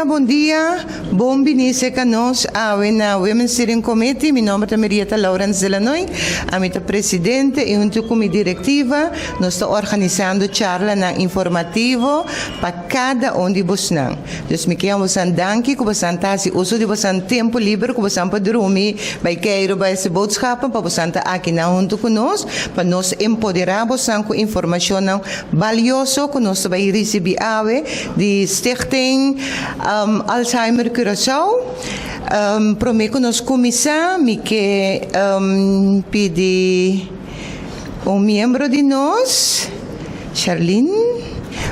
bom dia. Bom vinisse conosco na Women's Steering Committee. Meu nome é Marieta Lawrence Delanoy. A minha presidente e junto com a diretiva, nós estamos organizando charla informativo para cada de vocês. Então, me quero você danke, que você está uso de você tempo livre, que você pode dormir, vai querer vai esse boodschap para você estar aqui junto conosco, para nós empoderar você com informação valiosa que nós vai receber de Stichting Alzheimer Curaçao. Prometo nos começar, me que pedir membro de nós, Charlene,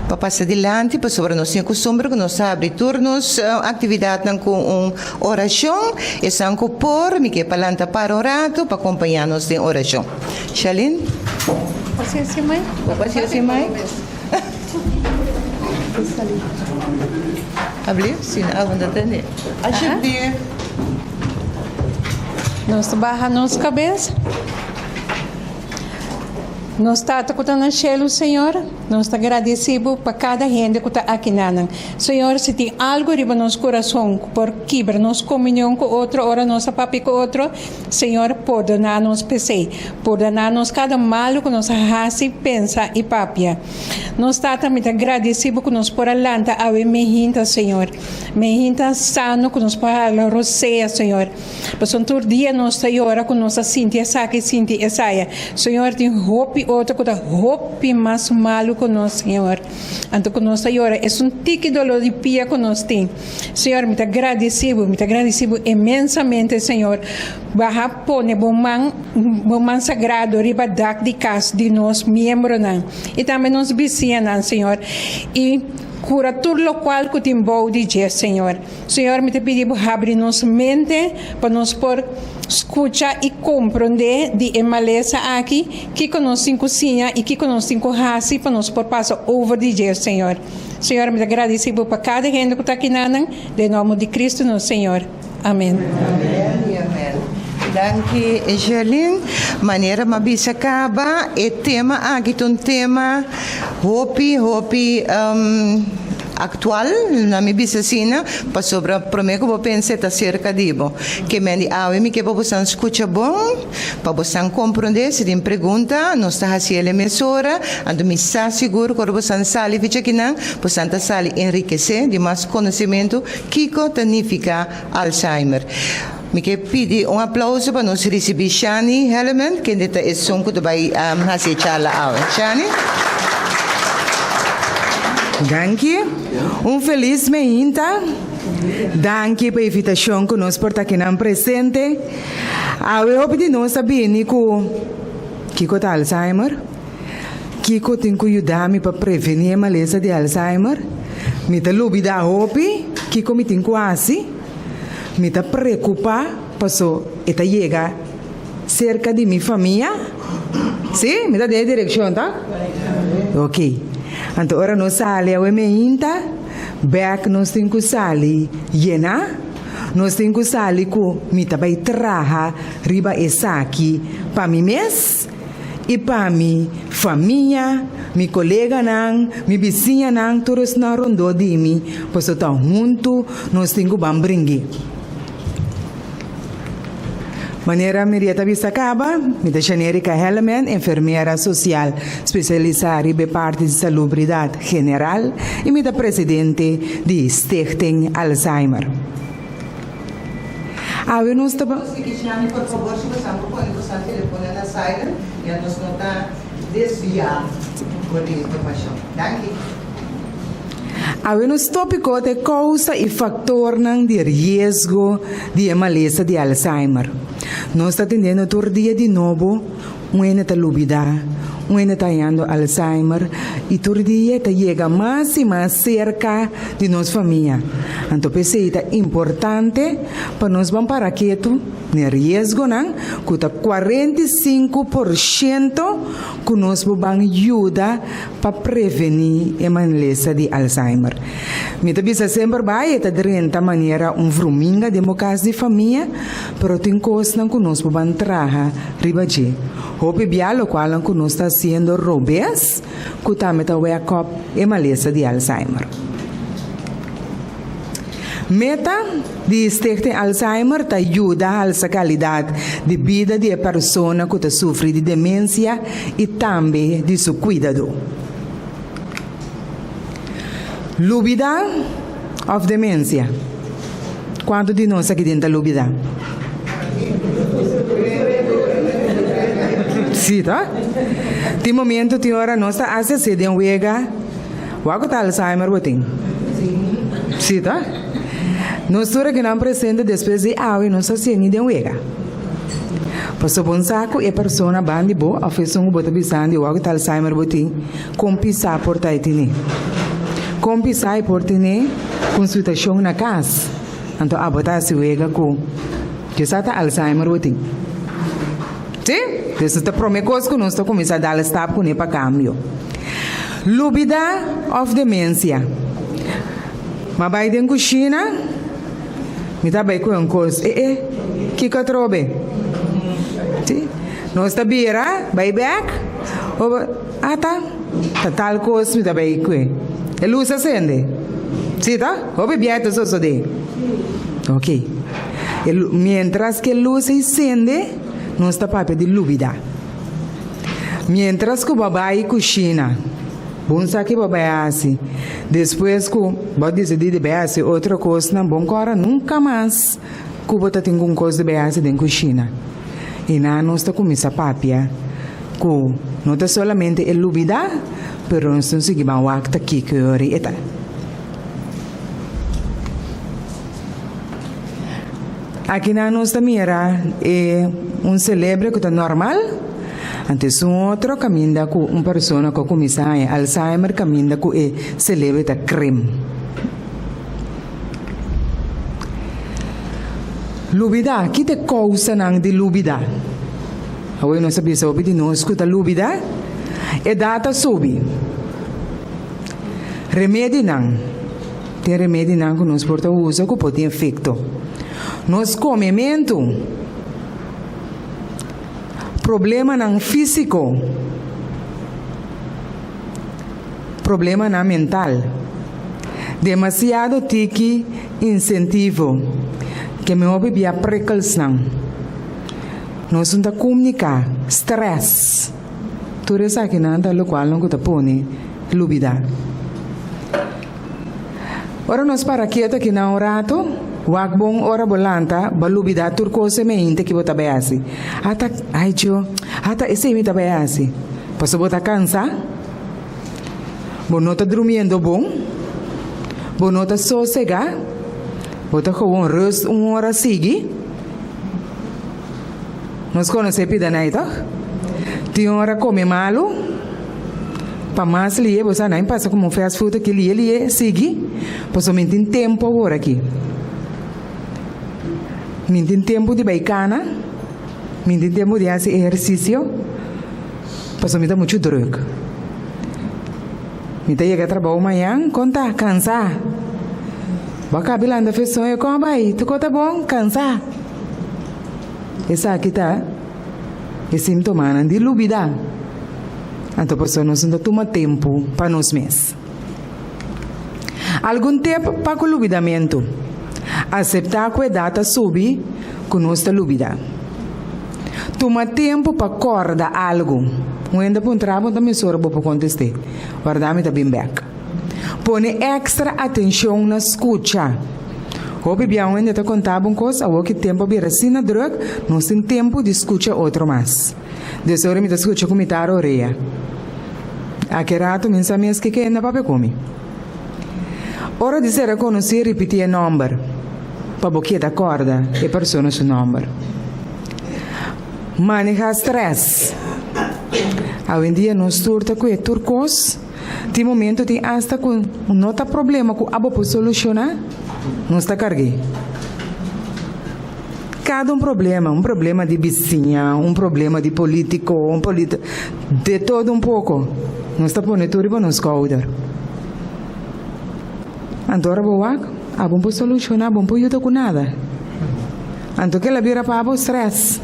para passar adiante, para sobre nós tem costume que nós abrimos turnos, atividade com oração, e sanco por, me que palanta para orato, para acompanhar-nos em oração. Charlene? Pode ser assim, mãe? Pode ser assim, mãe? Abrir? Sim, a onda também. Ajude. Nós barra nossa cabeça. Nós estamos com Shelo, Senhor. Nós estamos agradecidos por cada gente que está aqui. Senhor, se tem algo em nosso coração por quebrar nossa comunhão com outro, ora nossa papi com outro, Senhor, perdonar-nos PC. Perdonar-nos cada mal que nós raça, pensa e papia. Nós estamos também agradecidos que nós por alanta a mehinta, Senhor. Mehinta sano que nós por a roceia, Senhor. Mas todo dia nós estamos com nossa Cintia, Saki, Cintia, Esaia. Senhor, tem hope outro que hope mais malo que nós, Senhor. Então, que nós, Senhor, é tique dolor de pia que nós temos. Senhor, me agradecido imensamente, Senhor. Barra pone bom man sagrado, riba dak de casa de nós, membros, e também nos vizinhos, Senhor. E cura tudo o qual que tem bom de dia, Senhor. Senhor, me te pedimos abrir nossa mente para nós por escutar e compreender de maleza aqui, que conosco cozinha e que conosco raça para nós por passar over de dia, Senhor. Senhor, me agradecemos para cada gente que está aqui, de nome de Cristo, nosso Senhor. Amém. Amém. Amém. Danke, Charlene. Maneira mabisa acaba e tema aqui um tema hopi atual na minha bisacina para sobre prometo vou pensar tá cerca dibo que me me que você escuta bom para você compreender se tem pergunta nós está fazendo emissora ando me está seguro que você sale fica aqui não você está sale enriquecer de mais conhecimento que significa Alzheimer. Me que pedi aplauso para nós receber Shani Helleman, que é som que vai fazer charla agora. Shani? Danke. Feliz meinta. Danke pela invitação que nós por aqui não presente. Eu pedi nós saber que com Alzheimer, que tem que ajudar-me para prevenir a maleza de Alzheimer. Me tá lubi da hope, que me tem quase. Me está preocupa, passou, eta chega cerca de minha família. Sim, me dá de direção, tá? Ok. Então, agora nós saímos a meinta, back nós temos que sair llena, nós temos que sair com me também traha riba essa aqui para mim mês e para minha família, meu colega nang, minha vizinha nang, todos na rondo de mim, passou tão junto, nós temos que bambringue. Maneira Marieta Vista acaba, me deixa Erika Helleman, enfermeira social especializada em parte de salubridade general e me da presidente de Stichting Alzheimer. Eu não estou... Por favor, se você pode usar o telefone na silent e a nós não está desviado por informação. Danke. Nos tópicos de causa e fator de risco de maleza de Alzheimer. Nós estamos atendendo todo dia de novo, está lubida, está tendo Alzheimer, e todo dia está chega mais e mais cerca de nossa família. Então, é importante para nós vamos para quieto, no risco, que está 45% que nós vamos ajudar para prevenir a maleza de Alzheimer. Me também sempre vai de renta maneira fruminga de caso de família, pero tem coisas que nós vamos trabalhar ribaje. Hope bialo qual que nós está sendo robes, que também está wake up a maleza de Alzheimer. Meta de Stichting Alzheimer te ajuda a essa qualidade de vida de pessoa que sofre de demência e também de seu cuidado. Lúbida of demência. Quanto de nós aqui dentro da lúbida? Sim, tá? De momento, de hora, nós está acessando em Wega. O que está Alzheimer, botem? Sim, tá? Nós estamos aqui na presente depois de água e nós estamos em Wega. Passou bom saco e a pessoa bande boa, a fez bota bisando e o que está Alzheimer, botem, com pisar por taitine. Com pisar e por tine, consultação na casa. Então, a botar se Wega com que está Alzheimer, botem. Sim? Isso está prometido que nós estamos começando a dar stop com ele para câmbio. Lúbida of demência. Mas vai dentro da cozinha, me está bem com coisa. Que trobe? Sim? Nós está bira, vai back. Tá. Tá tal coisa, me está bem com ele. A luz acende. Sim, tá? Ou bebê, tá só de. Ok. Mientras que a luz acende, nós está para de lúbida. Mientras que o babai cozinha, bom sabe que babai assim. Depois que pode decidir de beber outra coisa, não bom agora nunca mais que você tem alguma coisa de beber dentro da cozinha. E nós está começando a papia, que não é somente a lúbida, mas nós estamos seguindo o acto aqui que eu reita. Aqui na nossa mira é celebre que é normal. Antes outro caminha com uma pessoa que começa a Alzheimer caminha com celebre da creme. Lúbida, que te causa de lúbida? Agora não sabia sobre de nós que lúbida é data sobe. Remédio não. Tem remédio não que nós porta usa que pode ter efeito. Nos comimento, problema não físico, problema não mental, demasiado tique incentivo, que me ouve a precaução, nós não comunicar, stress, tudo isso aqui não é o qual não está põe lúbida. Ora nós para quieto aqui na rato. Wag bong ora bolanta balubida turco se me inte ki bota bayasi ata ai jo ata ese mi ta bayasi paso bota cansa bonota durmiendo bonota sosega bota gewoon rust hora sigi nos conoce pida naito ti hora come malo pa mas lie bosa naim passa como fast food que lie sigi paso mentin tempo ora aqui. Tem tempo de baicana, tem tempo de fazer exercício, passou me dá muito droga. Me chega a trabalhar amanhã, conta, cansar. Baka bilang da fez sonho com vai, tu conta bom, cansar. Essa aqui tá, é sintoma de lúbida. Então, pessoa não sendo toma tempo para nós mesmos. Algum tempo para o lúbidamento. Aceitar que a data sube com nossa lúbida. Toma tempo para acordar algo. Ainda para um trabalho também sorbo para contestar. Guardar-me também back. Põe extra atenção na escuta. O bebê ainda está contando uma coisa, o que tempo para assim na droga, não tem tempo de escutar outro mais. Dessa hora me está escutando como está a orelha. Aqui rato me sabe que ainda para comer. Hora de ser reconhecer e repetir o número. Para boquia da corda e persona seu número. Manejar stress. Hoje em dia nós turta com turcos. Tem momento tem hasta com não tá problema com abo por solucionar. Não está cargue. Cada um problema de vizinha, um problema de político, de todo um pouco. Não está pondo tudo para nos caudar. Agora vou bom por solucionar, bom por ajudar com nada. Então que ela vira para o stress.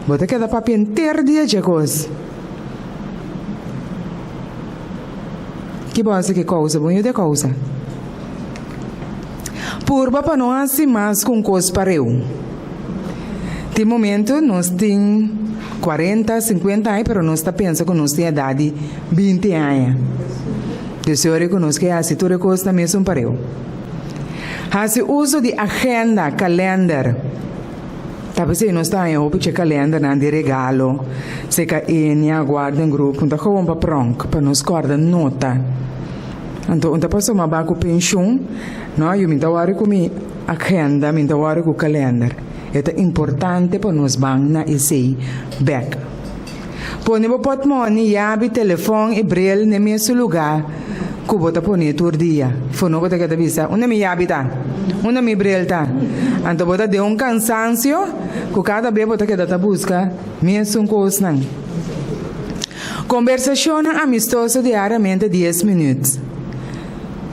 Bota que dá para pintar dia de coisa. Que bosta que causa, bom de causa. Purba para não assim mais com coisa para eu. De momento, nós temos 40, 50 anos, mas nós está pensando que nós temos idade 20 anos. O senhor reconhece que assim, tudo coisa mesmo para eu. Assim, uso de agenda, calendar. Tapi se nós está em roupa de calendar, não de regalo. Se que enia guarda em grupo, então como para pronto, para nós guardar nota. Então, passou uma baco pensão, não? Eu me dá hora com minha agenda, me dá hora com o calendar. É importante para nós banhar e sei back. Põe o portmone, chave, telefone e bril no mesmo lugar. Que bota põe todo dia. Foi não bota cada vez. Uma me chave tá, uma me bril tá. Então bota de cansaço, que cada vez bota que dá busca mesmo coisa não. Conversação amistosa diariamente 10 minutos.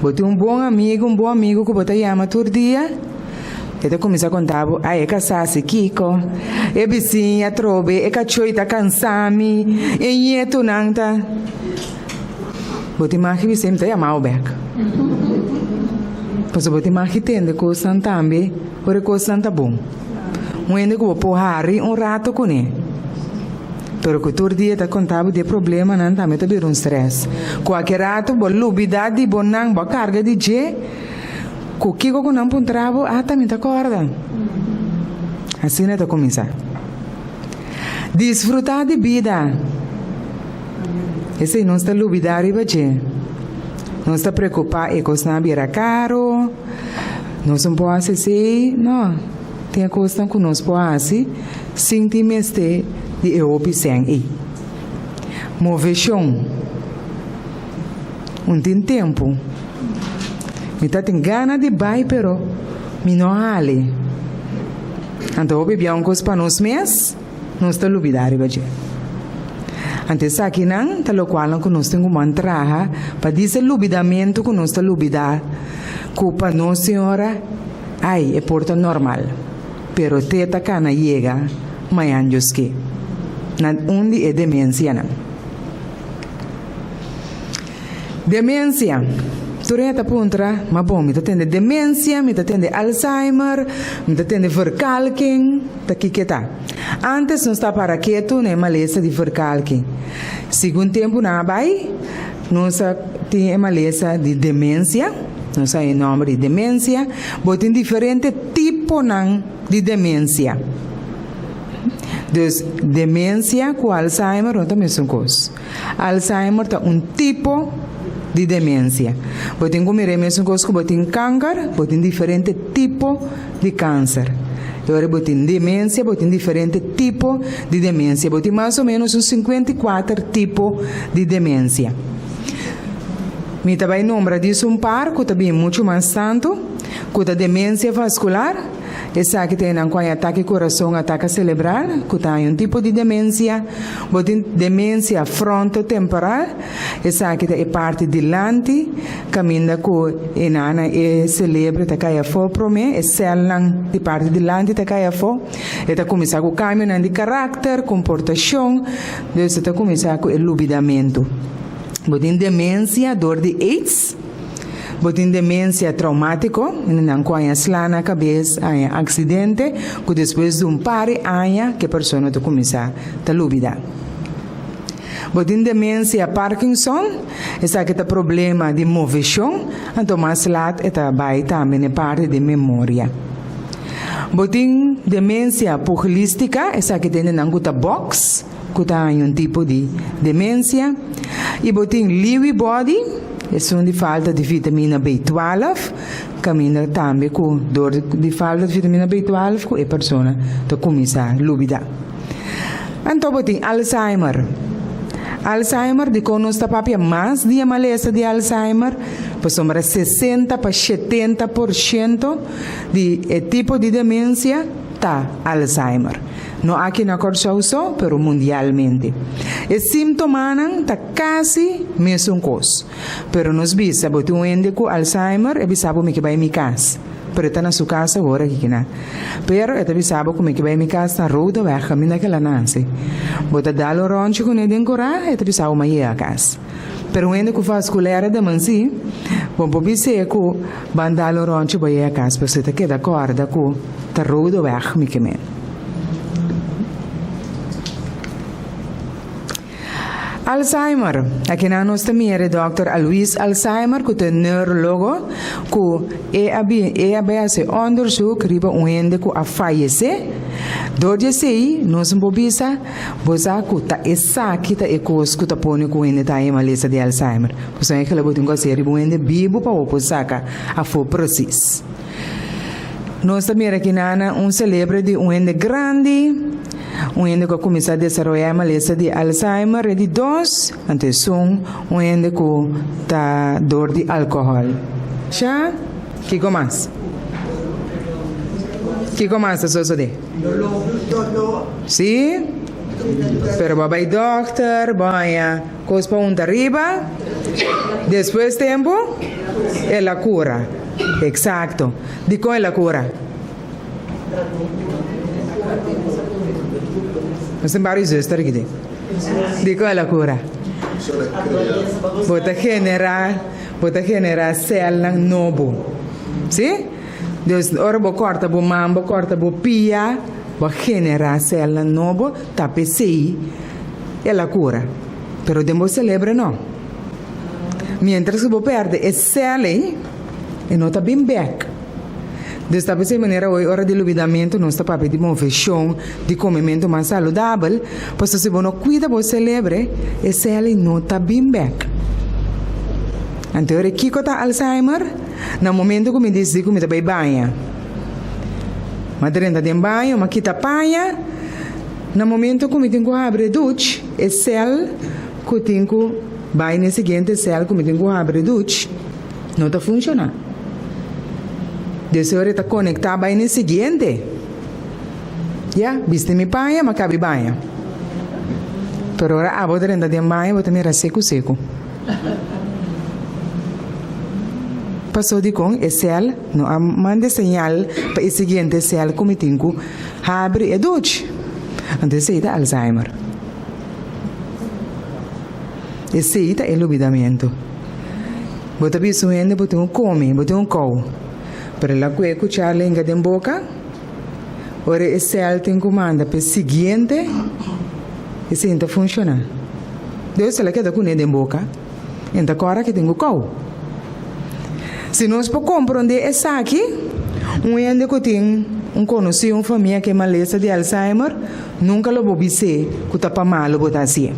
Bota bom amigo que bota chama todo dia. Ele começa a contar, é casar-se, Kiko, é vizinha, trobe, é cachoita, cansami, é nieto, nanta. Bota mais que vizinha, está chamado back. Pois bota mais que tem de coisa também, ou coisa tá bom. Ainda que vou porrari rato com ele. Pero que todo dia está contando de problema, não também está vir stress. Qualquer rato, boa lubidade, boa nang, boa carga de je. O que eu não pontravo, também está corda. Assim é que começar. Desfrutar de vida. Esse não está lubidar e bater. Não está preocupado e coisa não vira caro. Não se pode assim, não. Tem coisa que não se pode assim. Sentir-me de eu sem aí. Moveção. Tem tempo. Me tá tem gana de bai, pero me não hale. Então, bebia coisa para nós mesmos, nós está lubidar e bater. Antes aqui não, tá lo qual não nós temos uma entrada para dizer lubidamento que nós está lubidar, culpa nossa senhora, é porta normal. Pero teta cana chega, mas anjos que, na onde é demência não. Demência. Tureta puntra, mas bom, me atende demência, me atende Alzheimer, me atende verkalking, daqui que tá. Antes não está para quieto, nem maleza de verkalking. Segundo tempo na vai, nós tem maleza de demência, nós tem nome de demência, mas tem diferente tipo de demência. Então, demência com Alzheimer não é a mesma coisa. Alzheimer é tipo de demência. Botem comer a mesma coisa que botem câncer, botem diferente tipo de câncer. Agora botem demência, botem diferente tipo de demência. Botem mais ou menos uns 54 tipos de demência. Me também nombra disso par, que também muito mais tanto, que a demência vascular. Essa que tem ataque coração, ataque cerebral, que tem tipo de demência, botem demência frontotemporal, essa que é parte de lante, caminha com enana e cérebro tá caia fo prome, é célula de parte de lante tá caia fo, eta começa com caminho de caráter, comportação, depois tá começa com lubidamento. Botem demência, dor de AIDS. Botem demência traumático, não conhece lá na cabeça, há acidente, que depois de pare, que a pessoa está começar a lúbida. Botem demência Parkinson, esse aqui é problema de moveção, então mais lá vai também é parte de memória. Botem demência pugilística, esse aqui tem na box, que tem tipo de demência, e botem Lewy body. É de falta de vitamina B12, caminha também com dor de falta de vitamina B12, que a pessoa está começando a lúbida. Então, tem Alzheimer. Alzheimer, de quando está papia mais de maleza de Alzheimer, por sombra 60 para 70% de tipo de demência está Alzheimer. Não aqui na Corso só, pero mundialmente. E sintoma está quase mesmo coisa. Pero nos bisa, bote ende com Alzheimer, e bisabo me que vai em casa. Pero está na sua casa agora aqui na. Pero é bisabo como que vai em casa na roda, vai caminhar aquela nanse. Bota dalo ronche com ele decorar, e bisabo me ir a casa. Pero ainda que faz colher de mansi, bom pobi seco, bandalo ronche boia a casa, você te queda corda com tá rodo weg, miquemen. Alzheimer. Aqui na nossa mire Dr. Alois Alzheimer, que é neurologo, que esse onderzoek riba onde que a fallecer. Doordat sei, nós bobisa, bosa que tá essa que tá ecos que tá pone com onde tá aí maleza de Alzheimer. Você é que ela botou coisa riba onde bibo para o posaka a for processo. Nós também aqui na celebra de onde grande. Onde que começa a desenvolver a maleza de Alzheimer e de dois, anteção, onde que tá dor de álcool. Já? Que começa? Que começa só de? Sim? Pero vai doctor, vai cospa arriba, depois tempo, é a cura. Exacto. De qual é a cura? Nós temos vários gestos aqui. De qual é a cura? Bota generar célula novo. Sim? Deus, ora bo corta bo mambo, corta bo pia, bo generar célula novo, tape sei, é a cura. Pero demo celebra não. Mientras que bo perde é célula, e não tá bem back. Desta maneira, hoje, hora de olvidamento, não está para pedir uma versão de comimento mais saudável, pois se você não cuida, você celebra, e se ela não está bem back. Então, o que está Alzheimer? No momento que me diz que me está bem banha. Mas dentro de banho, mas quita banha. No momento que me tenho que abrir duche, é cel que tenho que banho no seguinte cel que me tenho que abrir duche, não está funcionando. Desse hora está conectado aí no seguinte. Já, viste mi banha, mas cabe banha. Pero ora a botar dentro de banha, vou também seco. Passou de com esse cel, não manda sinal para o seguinte cel como tem que abrir e duche. Então esse é Alzheimer. Esse é o olvidamento. Bota bicho ainda, bota come, bota cou. Para la que escuchar a língua de boca, ora esse cel tem comanda para o seguinte, e se não funciona. Deus se ela quer com ele de boca, então agora que tem o cou. Se nós podemos compreender essa aqui, ainda que tem conhecido uma família que é maleza de Alzheimer, nunca lo vou dizer que está para mal, lo botar assim.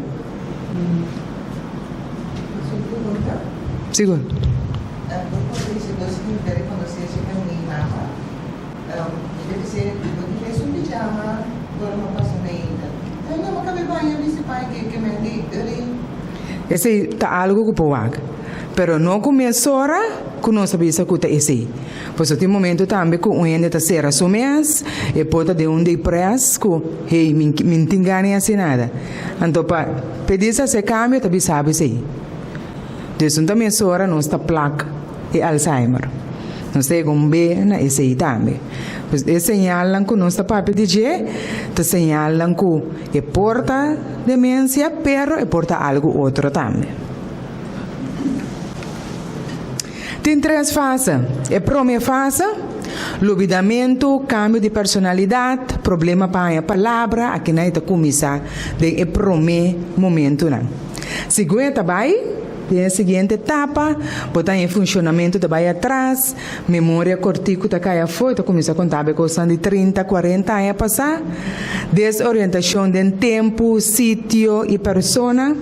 Seguro. Esse está algo que pode, pero não começou que não sabia se que esse. Pois tem momento também que o ainda está ser assumês e pode ter depressa que hey, me engane assim nada. Então para pedir esse câmbio também sabe se. Então também sora não está placa e Alzheimer. Não sei como bem na esse também. Pois é señalan que não está para pedir, te señalan que é porta demência, pero é porta algo outro também. Tem três fases. A primeira fase, olvidamento, cambio de personalidade, problema para a palavra, aqui não está começar de primeiro momento. Segunda vai. A seguinte etapa, botar em funcionamento também atrás, memória cortico tá caia foi, tá começa a contar coisa de 30, 40 anos a passar, desorientação de tempo, sítio e persona,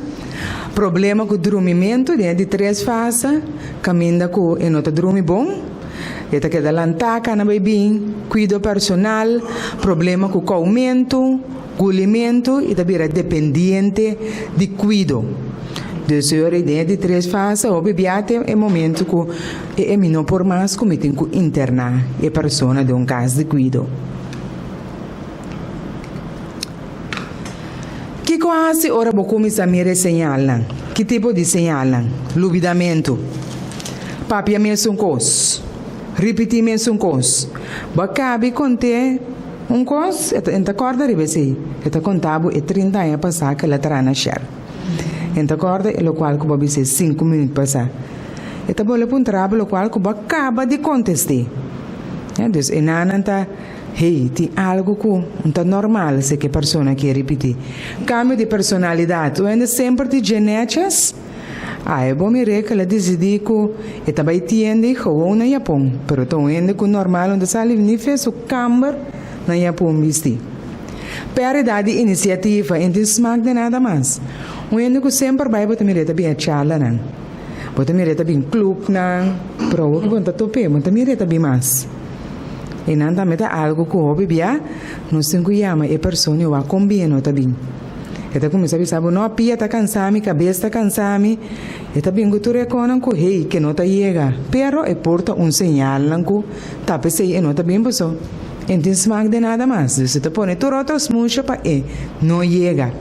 problema com o dormimento, de três fases, caminha com e não tá dormir bom, e tá queda lantaca na bebê, cuidado personal, problema com o aumento, alimento e também é dependente de cuidado. Desse hora de três fases, o bebê é o momento que é menor por mais como tem que internar a pessoa de caso de cuidado. Que quase ora vou começar a me señalar? Que tipo de señalar? Olvidamento. Papi mesmo coisa. Repetir mesmo coisa. Bacabe conter coisa, enta corda ribe sei. Eta contabo e 30 anos passar que ela terá nascer. Então, acorda, o qual que vai ser 5 minutos passar. Então, vou para um trabalho, o qual que acaba de contestar. Então, e nada está, hey, tem algo que não está normal se que a pessoa quer repetir. Cambio de personalidade. Eu ainda sempre de genéticas. Eu vou me ver que ela decidiu que ela vai tiende gewoon na Japão. Mas eu ainda que o normal, onde sai nem fez o câmbio na Japão vestir. Prioridade de iniciativa, não tem smaak de nada mais. Eu ainda que sempre vai botar me reta bem a charla, não. Botar me reta bem clube, não. Pero que botar tope, botar me reta bem mais. E não também tá algo que o bebia, não sei que chama, e pessoa vai combinar também. Então começa a pensar, não, a pia está cansada, a cabeça está cansada, e também que tu reconhece que, hey, que não está chega. Pero é porta sinal, que está pensando, e não está bem pessoa. Então smaak de nada mais. Você te põe tu outros mucha para não chega.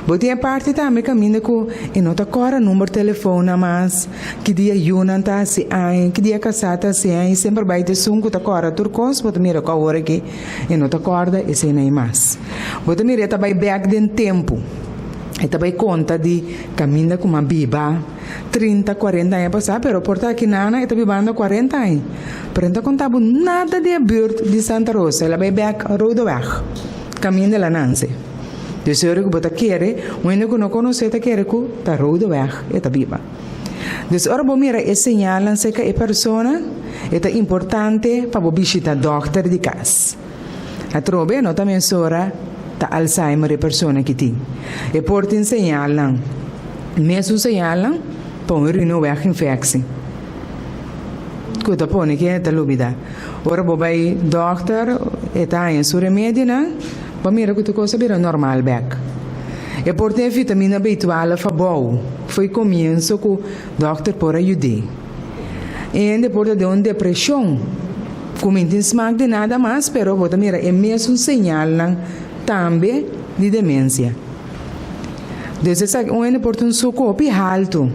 Botem a parte também caminho que não está cora número de telefone mais, que dia Yunan tá se ai, que dia casata se ai, sempre vai ter sunco tá cora turcos, botem mira com a hora que e não tá corda e se nem mais. Botem mira tá vai back den tempo. E tá vai conta de caminho com uma biba 30, 40 anos passar, pero porta aqui nana e tá bibando 40 anos. Pero não contava nada de aberto de Santa Rosa, ela vai back Rodoweg, caminho de la Nancy. De senhor que bota querer, o único que não conhece tá querer que tá Rodoweg e tá biba. Dus ora bom mira e signalan se que a persona é importante para visitar doctor de casa. A trobe não também sora ta Alzheimer e persona que tem. E portem signalan, mesmo signalan, põe Rodoweg infecção. Kuta põe que é ta lubida. Ora bom vai doctor e tá em sua remédio, né? Bom mira que tu coisa vira normal back. E portem vitamina B12 fa bom. Foi comienzo que o doctor por ajudar. E depois de uma depressão, como não tem smaak de nada mais, pero bota mira, é mesmo sinal também de demência. Desde essa uma por um socopi alto,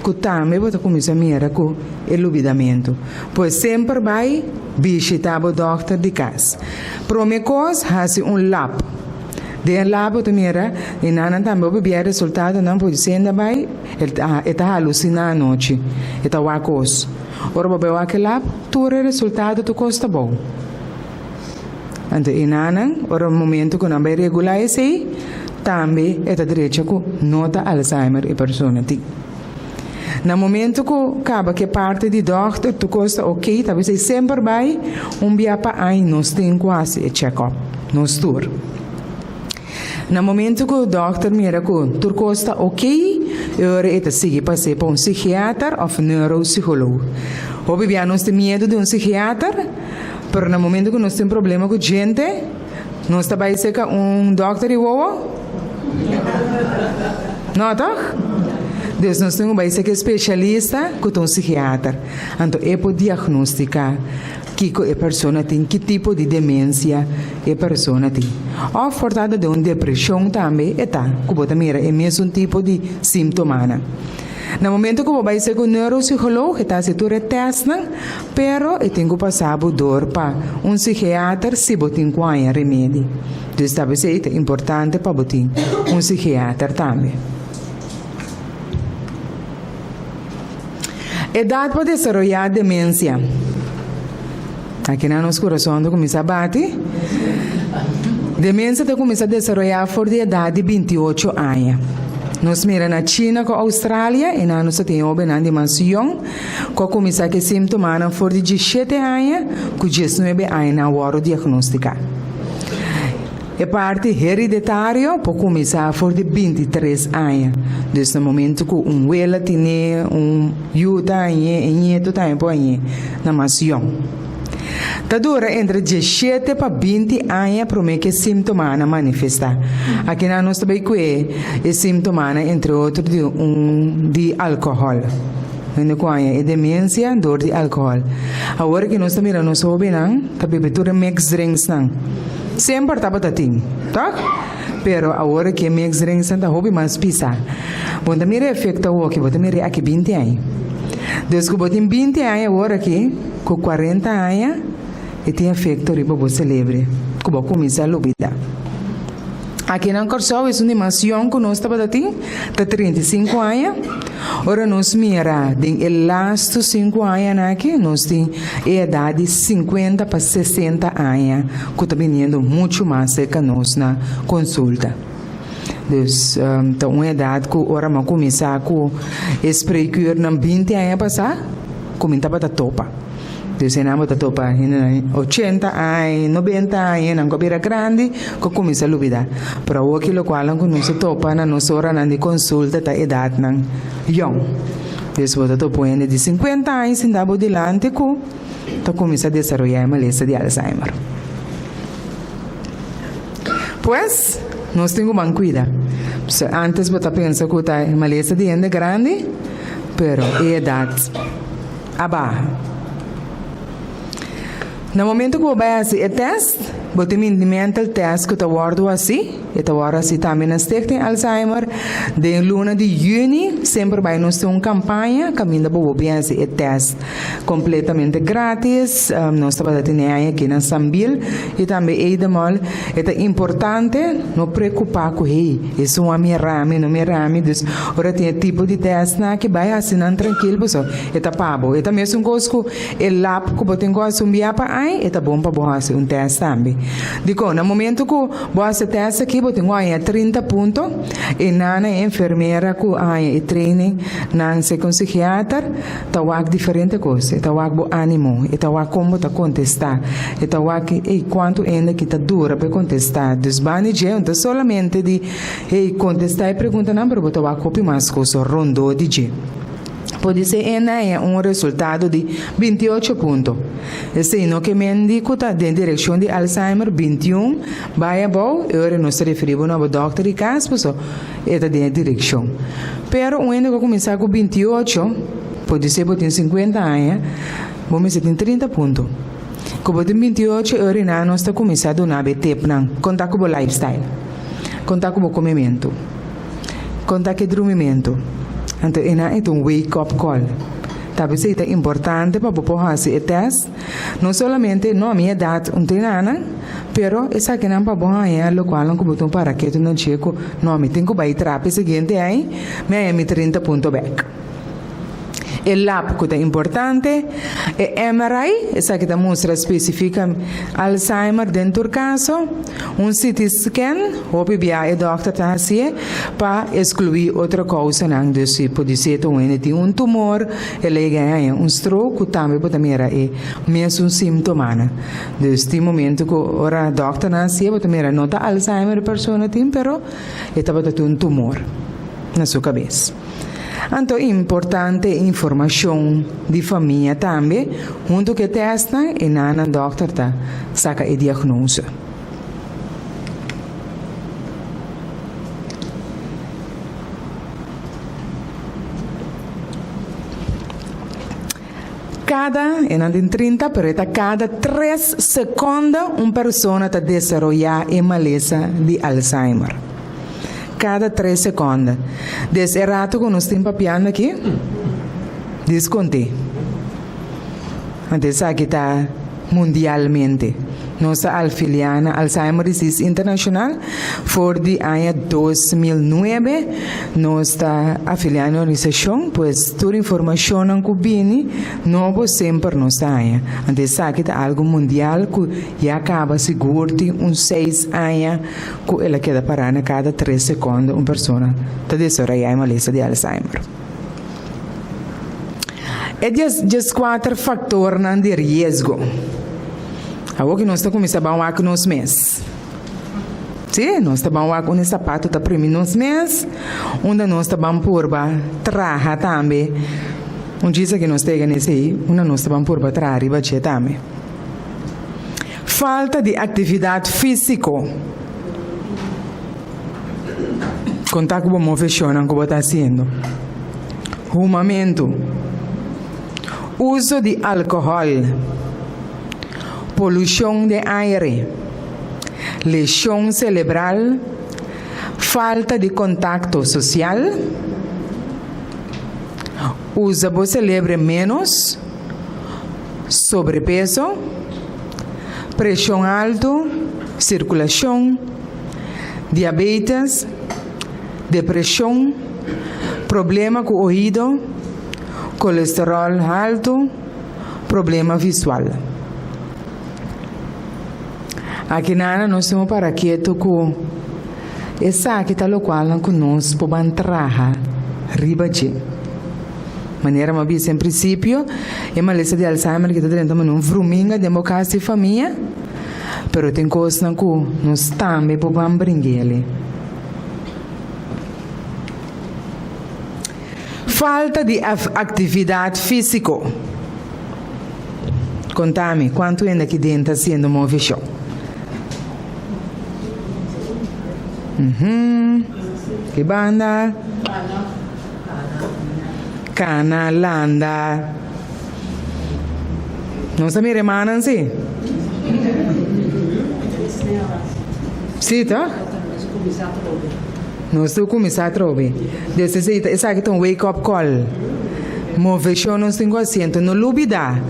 que também bota começa a mirar com elubidamento. Pois sempre vai visitar o doctor de casa. Promecos hace lab. De labo tu mira, e nana também obter resultado não pode ser ainda vai, está alucinando a noite, está wacos. Ora bebeu aquele lab, tu resultado tu custa bom. Então e nana, ora momento que não vai regular esse, também está direito com nota Alzheimer e persona ti. No momento que acaba que parte de doctor tu custa ok, talvez sempre vai via para aí nós tem quase check-up, nós tour. No momento que o doctor mira que tu costa ok, ora eta sigue passar para psiquiatra ou neuropsicólogo. Houve nós tem medo de psiquiatra, pero no momento que nós tem problema com gente, nós está vai ser doctor e não tá? Deus nós temos vai ser especialista com psiquiatra. Então é para diagnosticar que a pessoa tem, que tipo de demência a pessoa tem. Ou portada de uma depressão também, é mesmo tipo de sintoma. No momento que vai ser com o neuropsicólogo, que está se tu retesta, pero tem que passar por dor para psiquiatra se botin qualquer remédio. Então, talvez é importante para botin psiquiatra também. Idade para desenvolver demência. Aqui na nosso coração começa a bater. Demência começa a desenvolver por de idade de 28 anos. Nós miramos na China com a Austrália e nós temos uma dimensão que começa a sintomas por de 17 anos com 19 anos na hora diagnosticar. A parte hereditária pode começar por de 23 anos. Desde o momento que abuela tem yuta e neto também na nação. Tá dura entre 17 para 20 anos para que sintomas manifestar. Aqui na nós também que sintomas entre outros de álcool. Quando é demência, dor de álcool. Agora que nós também não sabemos, tá bebendo mix drinks não. Sempre estava tatim, tá? Pero agora que mix drinks tá hobby mais pisa. Bom, também afeta o que bota também aqui 20 anos. Desde que botem 20 anos agora aqui, com 40 anos, e tem efeito riba você livre, como começa a lubida. Aqui em Corsol é uma dimensão que nós estamos aqui, de 35 anos. Ora, nós mira, em lasto 5 anos aqui, nós temos a idade de 50 para 60 anos, que está vindo muito mais que nós na consulta. Então, uma idade que ora vamos começar com esse precure na 20 anos passar, começa a topa. Então, nós estamos topa 80 anos, 90 anos, na cobeira grande, que começa a lubida. Para o que qual nós topa na nossa hora de consulta da idade na young. Depois da topa de 50 anos, ainda delante que está começa a desenvolver a maleza de Alzheimer. Pues, nós temos que cuidar. Antes você pensa que está maleza de gente grande, pero a idade abaixo. No momento que você vai fazer o teste, você tem mental test que está guardado assim, e está guardado assim também na Stichting Alzheimer. De luna de junho, sempre vai nos ter uma campanha, caminho para você fazer o teste completamente grátis. Nós estamos aqui na Sambil, e também é importante não preocupar com isso, não me rame, então, agora tem tipo de teste que vai assim, tranquilo, pessoal, é pago. É também uma coisa que o lab que você tem que assumir para aí, é bom para você fazer teste também. Digo, no momento que você faz teste aqui, você tem 30 pontos, e na enfermeira que tem training, na psiquiatra, está diferente coisa, está o ânimo, está como está contestar, está quanto ainda que está dura para contestar. Então, solamente de contestar e perguntar, não, mas está copiar mais coisas, rondou de dia. Pode ser resultado de 28 pontos. Esse no que me indica de direção de Alzheimer 21, vai bom, eu não se referimos ao doutor de casa, é da direção. Pero quando eu começar com 28, pode ser que tem 50 anos, vamos ter 30 pontos. Como tem 28, eu não está começando a dar tempo, contar com o lifestyle, contar com o comimento, contar com o dormimento. Então, é um wake-up call. Talvez seja importante para você fazer o teste. Não somente na minha idade, não tem nada, mas essa que não para você é o qual não botou para que tu não checo. Não, me tenho que vai para o seguinte aí, me 30 pontos back. O lab que é importante, o MRI, essa que mostra específica Alzheimer dentro do caso, CT scan, o PBA doctor está assim, para excluir outra coisa, não, se pode ser que tem tumor, ele ganha stroke, também pode ser mesmo sintoma. Neste momento que o doctor está assim, pode ser não está Alzheimer a pessoa tem, pero estava tendo tumor na sua cabeça. Então, é importante informação de família também, junto que testa e na doctor tá saca o diagnóstico. Em 30, pero cada 3 segundos, uma pessoa está desenvolvendo a maleza de Alzheimer. Cada 3 segundos. Desse rato que nós estamos papiando aqui, descontei. Então, aqui está mundialmente. Nossa afiliada Alzheimer Disease International, for the ano 2009, nós está afiliada à organização, pois toda a informação que vem, não sempre nós está aí. Então, aqui está algo mundial que já acaba seguro de 6 anos, que ela queda parada cada 3 segundos, uma pessoa está desenvolvendo uma lista de Alzheimer. E 4 fatores de risco. Agora que nós estamos começando a falar com nos meses. Sim, nós estamos a falar com o sapato da primeira nos meses, onde nós estamos por traja também. Dia que nós temos nesse aí, onde nós estamos por traja e também. Falta de atividade física. Contar com a movimentação que você está fazendo. Rumamento. Uso de álcool. Poluição de aire, lesão cerebral, falta de contato social, usa o cérebro menos, sobrepeso, pressão alta, circulação, diabetes, depressão, problema com o ouvido, colesterol alto, problema visual. Aqui nós estamos para quieto com essa que está local não conosco para entrar riba de maneira mais em princípio é uma lista de Alzheimer que está dentro de um fruminga democracia e família, pero tem coisas que nós também podemos brincar. Falta de atividade física. Contame, quanto ainda aqui dentro está sendo movimento? Que banda? Canalanda. Não está me remanando, sim? Sim, tá? Não estou começando a trocar. Desse jeito, essa aqui é um wake-up call. Movimento não tem assento. Não lubida.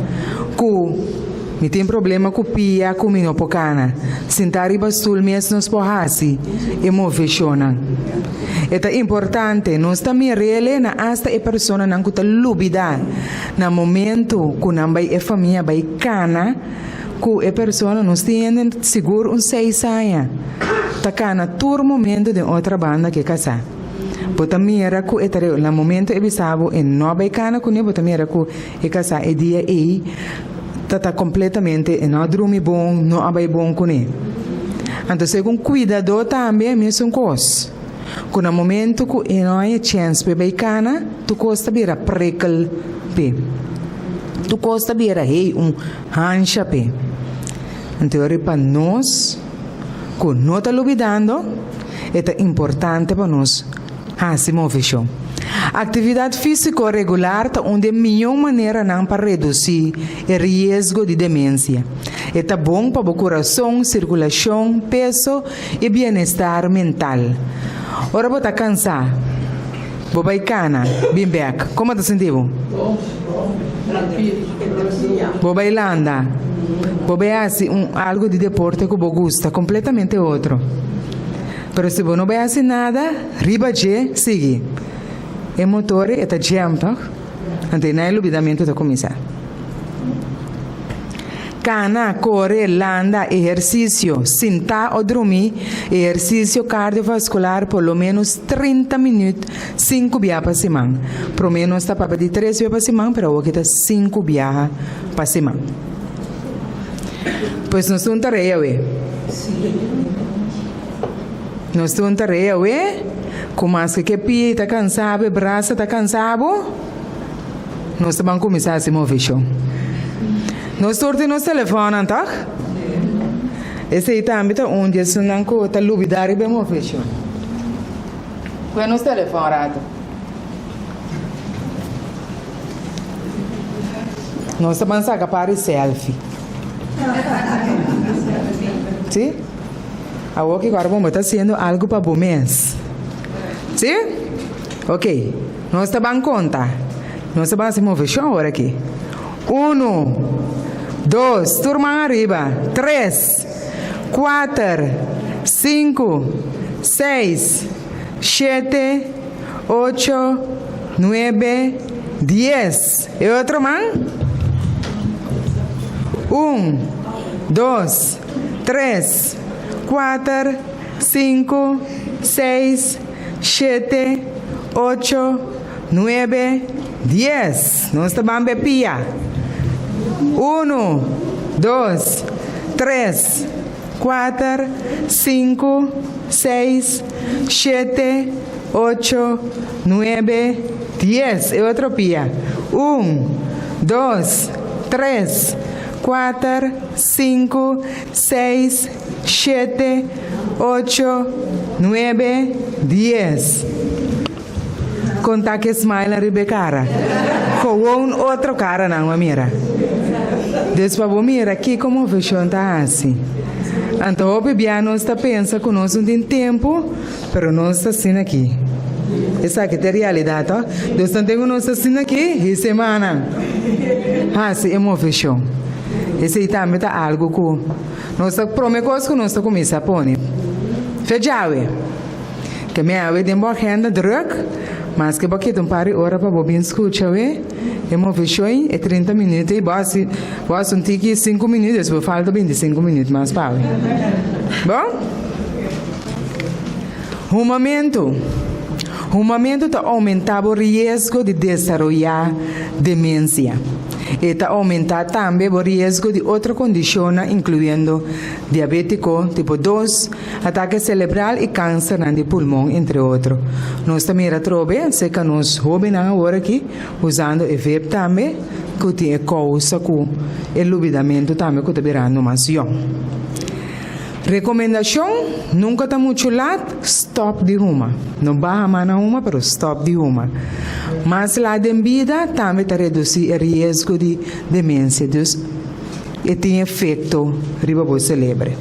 Me tem problema com pia, com minha pocana. Sentar riba stool mesmo nos porrasi e movimento. É importante, nós também rele na hasta e persona não kuta lubida. Na momento que não vai a família vai cana, que a persona nos tem seguro 6 anos. Tá cana todo momento de outra banda que casar. Bota mira que é no momento e bisabo e não vai cana com ele, bota mira que é casar e dia e tá completamente e não dorme bom, não vai bom com ele. Então, segundo cuidador também é mesmo coisa. Quando no momento que não há chance para baicana, tu costa bira prekel pe. Tu costa bira hancha pe. Então, para nós, que não está olvidando, é importante para nós fazer movimento. Atividade física regular é uma das melhores maneiras para reduzir o risco de demência. É bom para o coração, circulação, peso e bem-estar mental. Ora, você está cansado. Você vai cana, bem back. Como está sentindo? Você vai andar. Você vai fazer algo de deporte que você gosta, completamente outro. Mas se você não vai fazer nada, riba de, sigue. O motor está jam, tá? Então, não é olvidamento de começar. Cana, correr, anda, exercício, sentar ou dormir, exercício cardiovascular por lo menos 30 minutos, 5 vezes por semana. Por menos está para de 3 vezes por semana, pero hoje está 5 vezes por semana. Pois nós estamos tarefa, nós estamos tarefa, como as que pia está cansado, braço está cansado, nós vamos começar a se mover. Nós temos telefone, tá? Esse aí também está onde a gente não está lubidar e bem mover. Qual é o nosso telefone, Rato? Nós estamos a para selfie. Sim? A outra agora vamos estar fazendo algo para o mês. Sim? Ok. Nós estamos em conta. Nós estamos a se mover agora aqui. 1, 2, turma arriba, 3, 4, 5, 6, 7, 8, 9, 10. E outro man? 1, 2, 3, 4, 5, 6, 7, 8, 9, 10. Nós estamos em pia. 1, 2, 3, 4, 5, 6, 7, 8, 9, 10. E outro pia. 1, 2, 3, 4, 5, 6, 7, 8, 9, 10. Conta que smile ribe cara. Com outro cara não, mira. Depois mira aqui como vejo tá assim. Então o bebê não está pensa que nós não tem tempo, pero nós está assim aqui. Essa aqui é a realidade, ó. Deus não tem nós assim aqui e semana. Assim é uma vejo. Esse aí também tá algo que nós prometemos que nós começa a pôr. Jawe. Que me ave de uma agenda druk, mas que bakit um par de horas para bobin escuta, we. E mo fechou é 30 minutos e base um tique 5 minutos, vou falta 25 minutos mais para. Bom? Rumamento está aumentando o risco de desenvolver demência. E está aumentando também o risco de outras condições, incluindo diabético tipo 2, ataque cerebral e câncer de pulmão, entre outros. Nós também se que nós jovens agora aqui, usando o VEP também, que tem causa com o elubidamento também, que está virando mais young. Recomendação, nunca está muito lado, stop de uma. Não barra mais na uma, mas stop de uma. Mas lá de vida também está reduzir o risco de demência. E tem efeito riba o cérebro.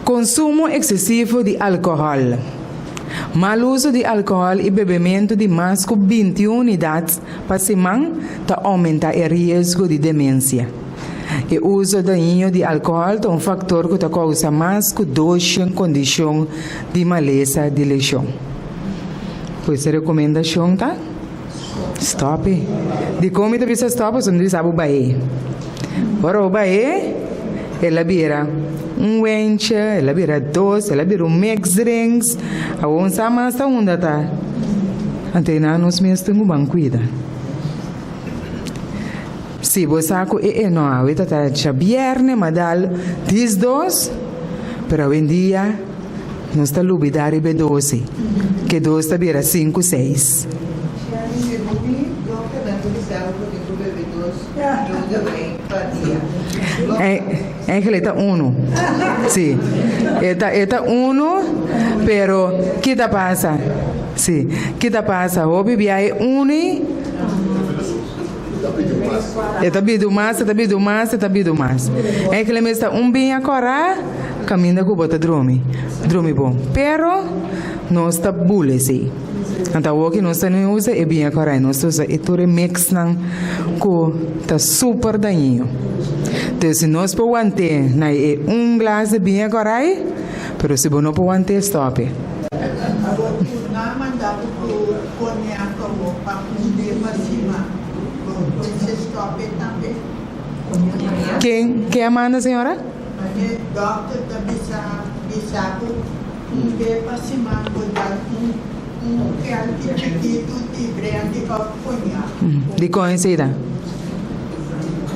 Consumo excessivo de álcool. Mal uso de álcool e bebimento de mais que 21 unidades por semana aumenta o risco de demência. O uso daninho de álcool é um fator que causa mais que 2 condições de maleza de lesão. Pois a recomendação tá? Stop. De como você precisa stop, você não sabe o baé. Para o baé, ela vira wenche, ela vira doce, ela vira mix drinks. A onça mais está onde tá? Antena nos meus temos bancuida. Se você saco não, a vida tá já viernes, madal 10 pero hoje em dia nós está lubidar e B12, que 2 está vira 5, 6. É que ele está 1. Sim. Está 1, pero que está passa? Sim. Que está passa? O bebê é 1. Está bido mais. É que ele está bem agora, caminha com bota drome bom. Pero não está bule sim. Então o que nós não usa é bem agora, nós usa e tudo mix não que está super daninho. Então se nós podemos ter na glass de bem agora, pero se não podemos ter stop. Na mandado por conhaque para poder vacinar. Quem manda, senhora? Doctor da Bissaco, de vacinar, que é de brand para conhaque. De conhecida?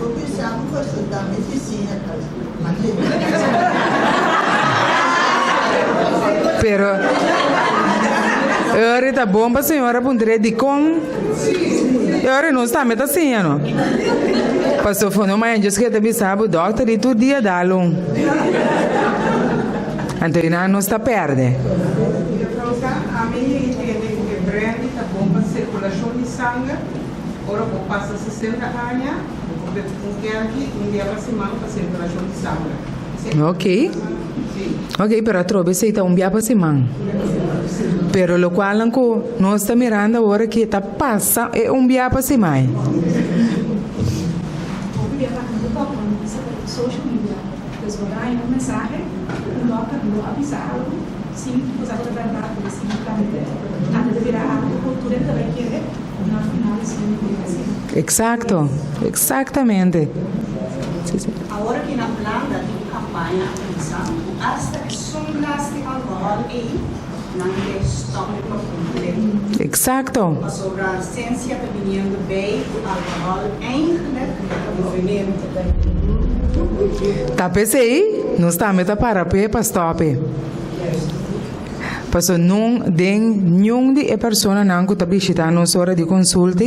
O Bissaco foi estudar medicina, Pero agora está bom para a senhora poder de com. Agora não está metendo assim, não. Pastor foi no manhã, que te sabe o doutor e todo dia dá um. Então não está perde. A minha entende que brand está bom para circulação de sangue. Agora vou passar 60 anos, um dia para semana para circulação de sangue. Ok. Ok, pero trobe se está dia para semana. Pero lo qual nós está mirando agora que está passa é dia para semana. Social media, pues vou dar uma mensagem, doctor não avisado, sim, você vai tratar por esse medicamento, antes de virar a cultura também que é, no final sim, Exacto, exatamente. Agora que na planta de campanha atenção, hasta que são de álcool e não é stop por completo. Exacto. A sobrecarência está vindo bem o álcool eigenlijk movimento. Tá pensei, não está meta para stop. Passo não tem nenhum de pessoa não que está visitando nos hora de consulta,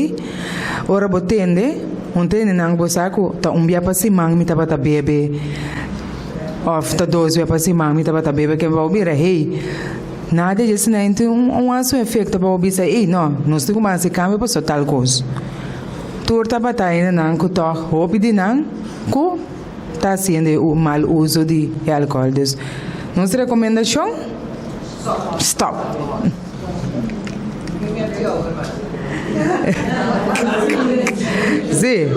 hora botende, ontem não bosaco tá dia para semana me tá para bebe, of tá 2 dias para semana me tá para bebe que vai ouvir hey. Nada disso não tem aso efeito para ouvir aí, não temos mais cambio para tal coisa. Turta batalha não que tá hobby de não que está sendo o mal uso de álcool. Nossa recomendação? Stop. Sim.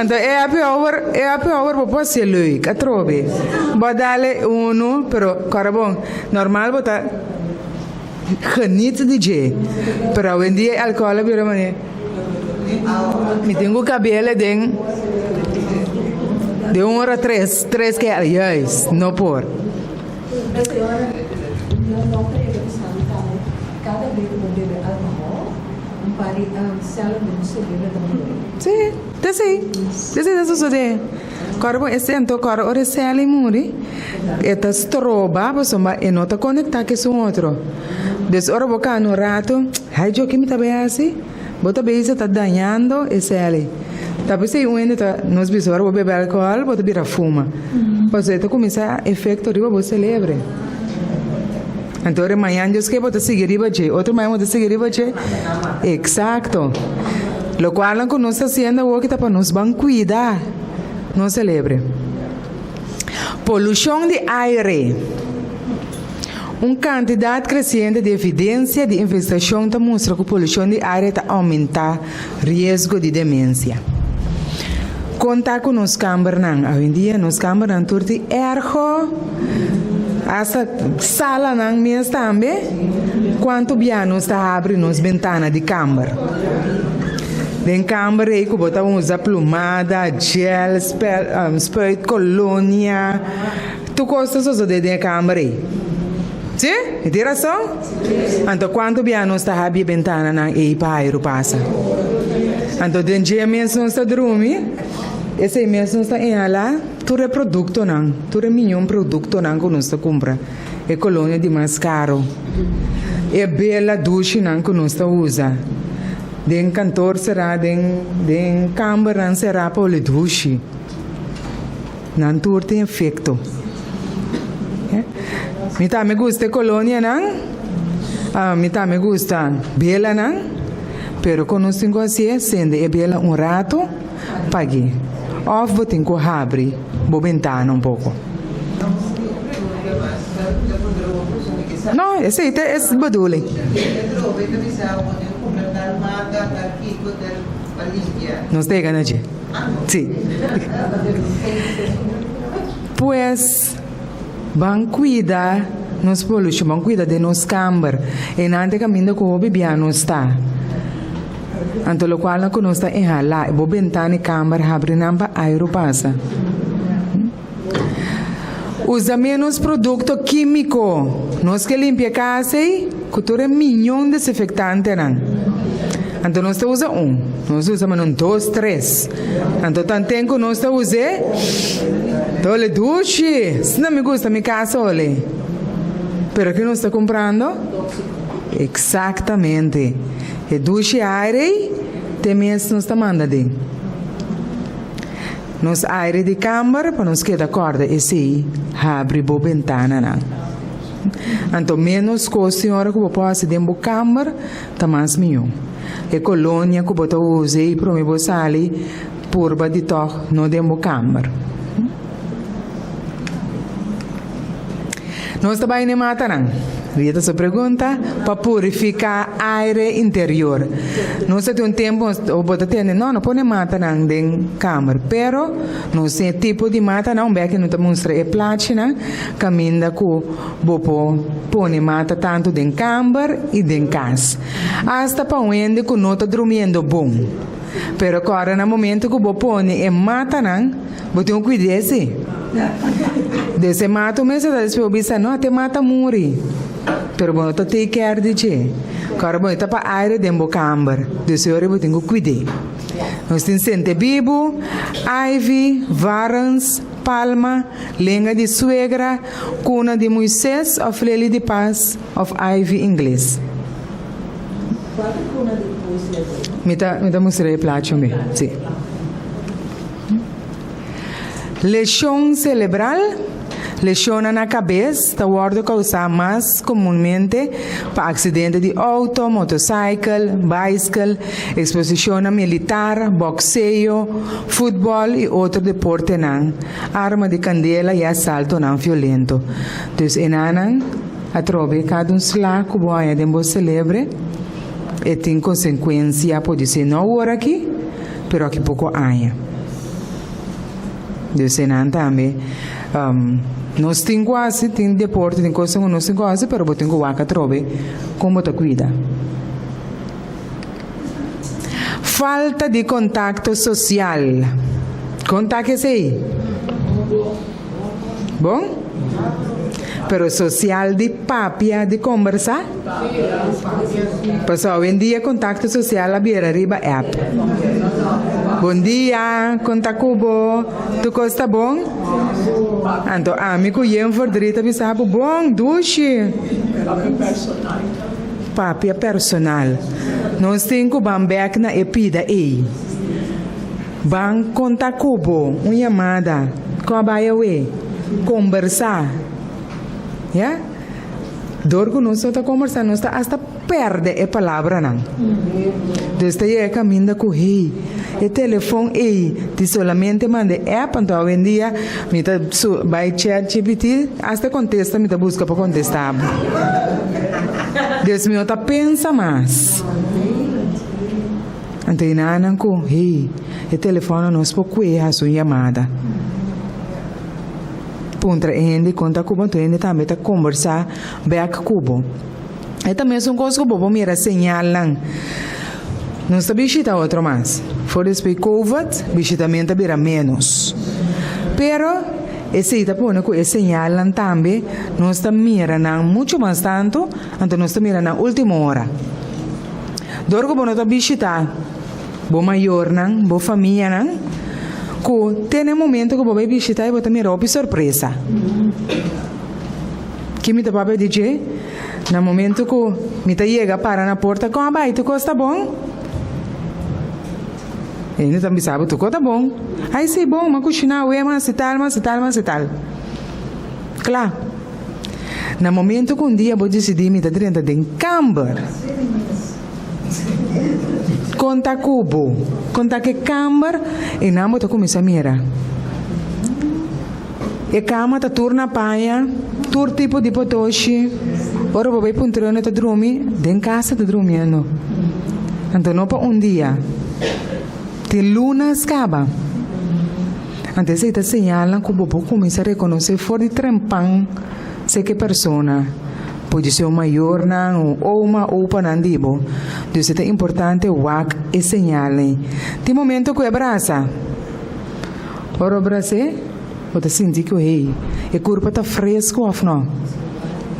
Então, é a pior para ser leuk, a trobe. Vou dar uno, pero, cara bom, normal botar geniet de je. Pero hoje em dia, alcohol, vira mané. Me tenho cabelo de 1 hora 3 que é, yes, não por. A senhora não pega cada vez que eu bebo alcohol, célula não se bebe também. Sim, isso sucede. Corbo essento cor ore sele muri. Eta stroba, posoma e nota conectar que com outro. Des ora boca no rato, ai jo que me tá bem assim. Bota bem isso tá danhando e sele. Tapi se uende tá nos bisor vou beber álcool, bota bira fuma. Pois então começa efeito riba você celebre. Então amanhã eu que bota seguir riba che, outro manhã bota seguir riba che. Exacto. Lo cual não conosco haciendo o que tá para nos van cuidar. Não celebre. Poluição de aire. Quantidade crescente de evidência de investigação mostra que a poluição de aire está aumentando o risco de demência. Contar com os câmaras, hoje em dia, nos câmaras não turti ergo, essa sala não mesmo também, quanto piano está abrindo as ventanas de câmara. Den câmara aí que botam usa plumada, gel, spray, colônia, tu gostas só de den câmara aí? Sim? É direção? Então quanto piano está abrindo a ventana não aí para aero passa? Então den dia mesmo está dormindo. Esse mesmo está em lá, tudo é produto não, tudo é milhão produto não que nós compra, é colônia de mais caro, é bela duche não que nós usa, den cantor será, den câmara será para o duche, não tudo tem efeito. Me gusta colônia não, me gusta bela não, pero conosco assim, sendo é bela rato, pague. Of vou ter que abrir a ventana pouco. Não, esse é badule. Nos pega, né, Gê? Sim. Pues, van cuidar nos poluição, van cuidar de nos câmara. E nante caminho com o bebê não está. Anto lo qual não conosco em hala, e ventana e câmara abre namba aero passa. Usa menos produto químico. Nós que limpia casa e cultura milhão de desinfectante não. Anto nós usa nós usa mas 2, 3. Anto tanto nós usa tole duche. Se não me gusta minha casa olhe. Pero que nós está comprando? Exatamente. E duche aire, também nos está mandando. Nos aire de câmara, para nos quedar corda, e se abre a ventana. Não. Então, menos coisa, senhora, que eu posso dentro da câmara, está mais melhor. E colônia, que eu uso, e para mim, sair, purba de toque, não dentro da câmara. Nós também não mata, não. Rita se pergunta para purificar aire interior. Nós temos tempo, ou pode ter, não pode matar não dentro câmara, pero nós tem tipo de mata não, bem que não te mostra é platina, caminha com bopo pone mata tanto dentro câmara e dentro casa. Hasta para onde que não está dormindo bom. Pero agora no momento que o bopo é mata não, bote cuidado se. Desse mata mesmo da despeobisa não até mata morre. Pero bom, tu take care de che. Agora bom, tá para aire dentro da câmara. Desse hora eu tenho que cuidar. Nós temos sente bibo, ivy, varans, palma, lenga de suegra, cuna de Moisés, of lily de paz, of ivy inglês. Qual cuna de Moisés? Me tá mostrei plato me. Sim. Lesão cerebral. Lesão na cabeça, está word causada mais comumente para acidente de auto, motorcycle, bicycle, exposição militar, boxeio, futebol e outro deporte não. Arma de candela e assalto não violento. Então, enanan, a trobe cada slá que boia de celebre e tem consequência, pode ser não hora aqui, pero aqui pouco aia. Deus senan também. Nós temos quase, tem deporte, tem coisa que nós temos quase, pero eu tenho que trobe como te cuida. Falta de contacto social. Contáquese aí. Bom? Pero social de papia, de conversar? Pessoal, hoje em dia, contacto social a beira arriba app. Bom dia, conta Cubo. Tu costa bom? Então, amigo, eu vou direito a bom, duche. Papia personal. Nós temos que bambear na epida aí. Bang conta Cubo, uma chamada. Com a baia conversar. Yeah? Dorgo não está conversando, não está hasta perde a palavra não. Desde aí caminha com rei, o telefone aí, de solamente manda app, então hoje em dia, me tá vai chat GPT, hasta contesta, me tá busca para contestar. Desde me tá pensa mais. Então não com rei, o telefone não se pode a sua chamada. Puntra gente conta Cuba, então gente também está conversar back Cuba. E também são coisas que o povo mira señalan. Não está visita outro mais. For después COVID, visitamento vira menos. Pero esse está pondo que señalan também, não está mira não muito mais tanto, então não está mira na última hora. Dorgo não está visitar, bo maior não, bo família não. Tem momento que eu vou visitar e vou ter uma surpresa. Que me papai diz, no momento que me chega para na porta, como vai, tu costa bom? Ele também sabe, tu costa bom. Aí sim, bom, mas cozinhar, mas e tal. Claro. No momento que dia vou decidir, me dentro de Camber. Conta Cubo, conta que Camber e não vou começar a mirar. E cama tá turna paia, tur tipo de potoshi. Ora vou ver puntrone tá dormir, den casa tá dormindo. Então não para dia. Tem luna escapa. Então se tá señalan que vou começar a reconhecer fora de trempão, sei que persona. Pode ser maior ou uma opa nandibo. Então é importante wak e señale. Tem momento que abraça. Ora abrace, você sente que o corpo está fresco ou não?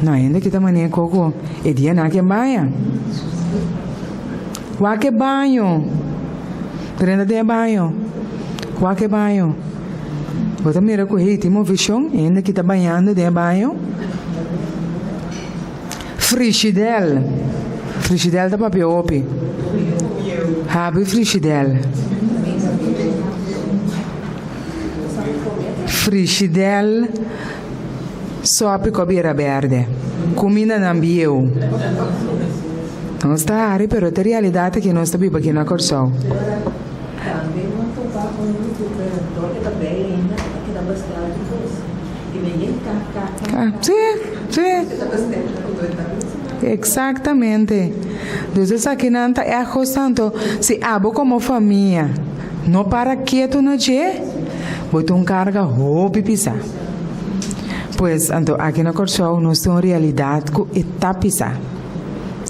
Não, ainda que tá maneira coco. E dia na que banha. Wak banho. Prenda de banho. Wak banho. Você mira que tem uma visão, ainda que tá banhando de banho. Frigidaire. Frigidaire da papel opi. Habe frigidaire. Frigidaire sope cobeira verde. Comida nambieu. Não está aí, pero a realidade que não está viva aqui na Corsol. Também não tomar um refrigerador que também ainda aqui na bastante coisa. E ninguém Sim. Exactamente. Entonces aquí nanta é ajustando se abo como família não para quieto no che botou um carga roupa pisar. Pues então aqui na Corsol nós temos realidade que está pisar.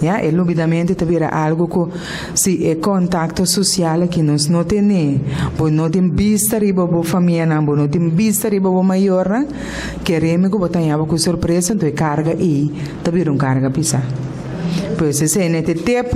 Ja, e lubidamente vira algo que se é contato social que nós não temos, pois não tem vista riba bo família, não tem vista riba bo maior, queremos que botanhava com surpresa, então é carga e vira carga pisar. Pois se é nesse tempo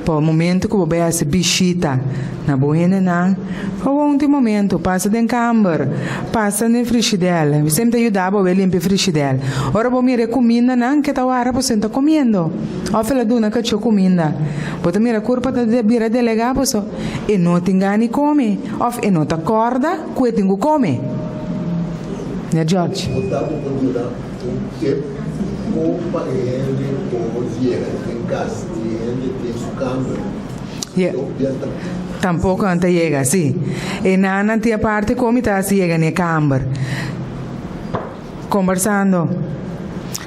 para o momento que você se visita na boina ou um momento passa em Camber, passa na frigideira, sempre ajudava a limpar a frigideira. Ora vou mirar comida que tá hora você está comendo. Ou fala duna que eu comida. Você mira curva de bira delegar você e não tem gani come, ou e não tá corda que tem que comer. Né, George? Yeah. Tampoco antes llega así. En Ana tía parte como está así llega en Camber. Conversando.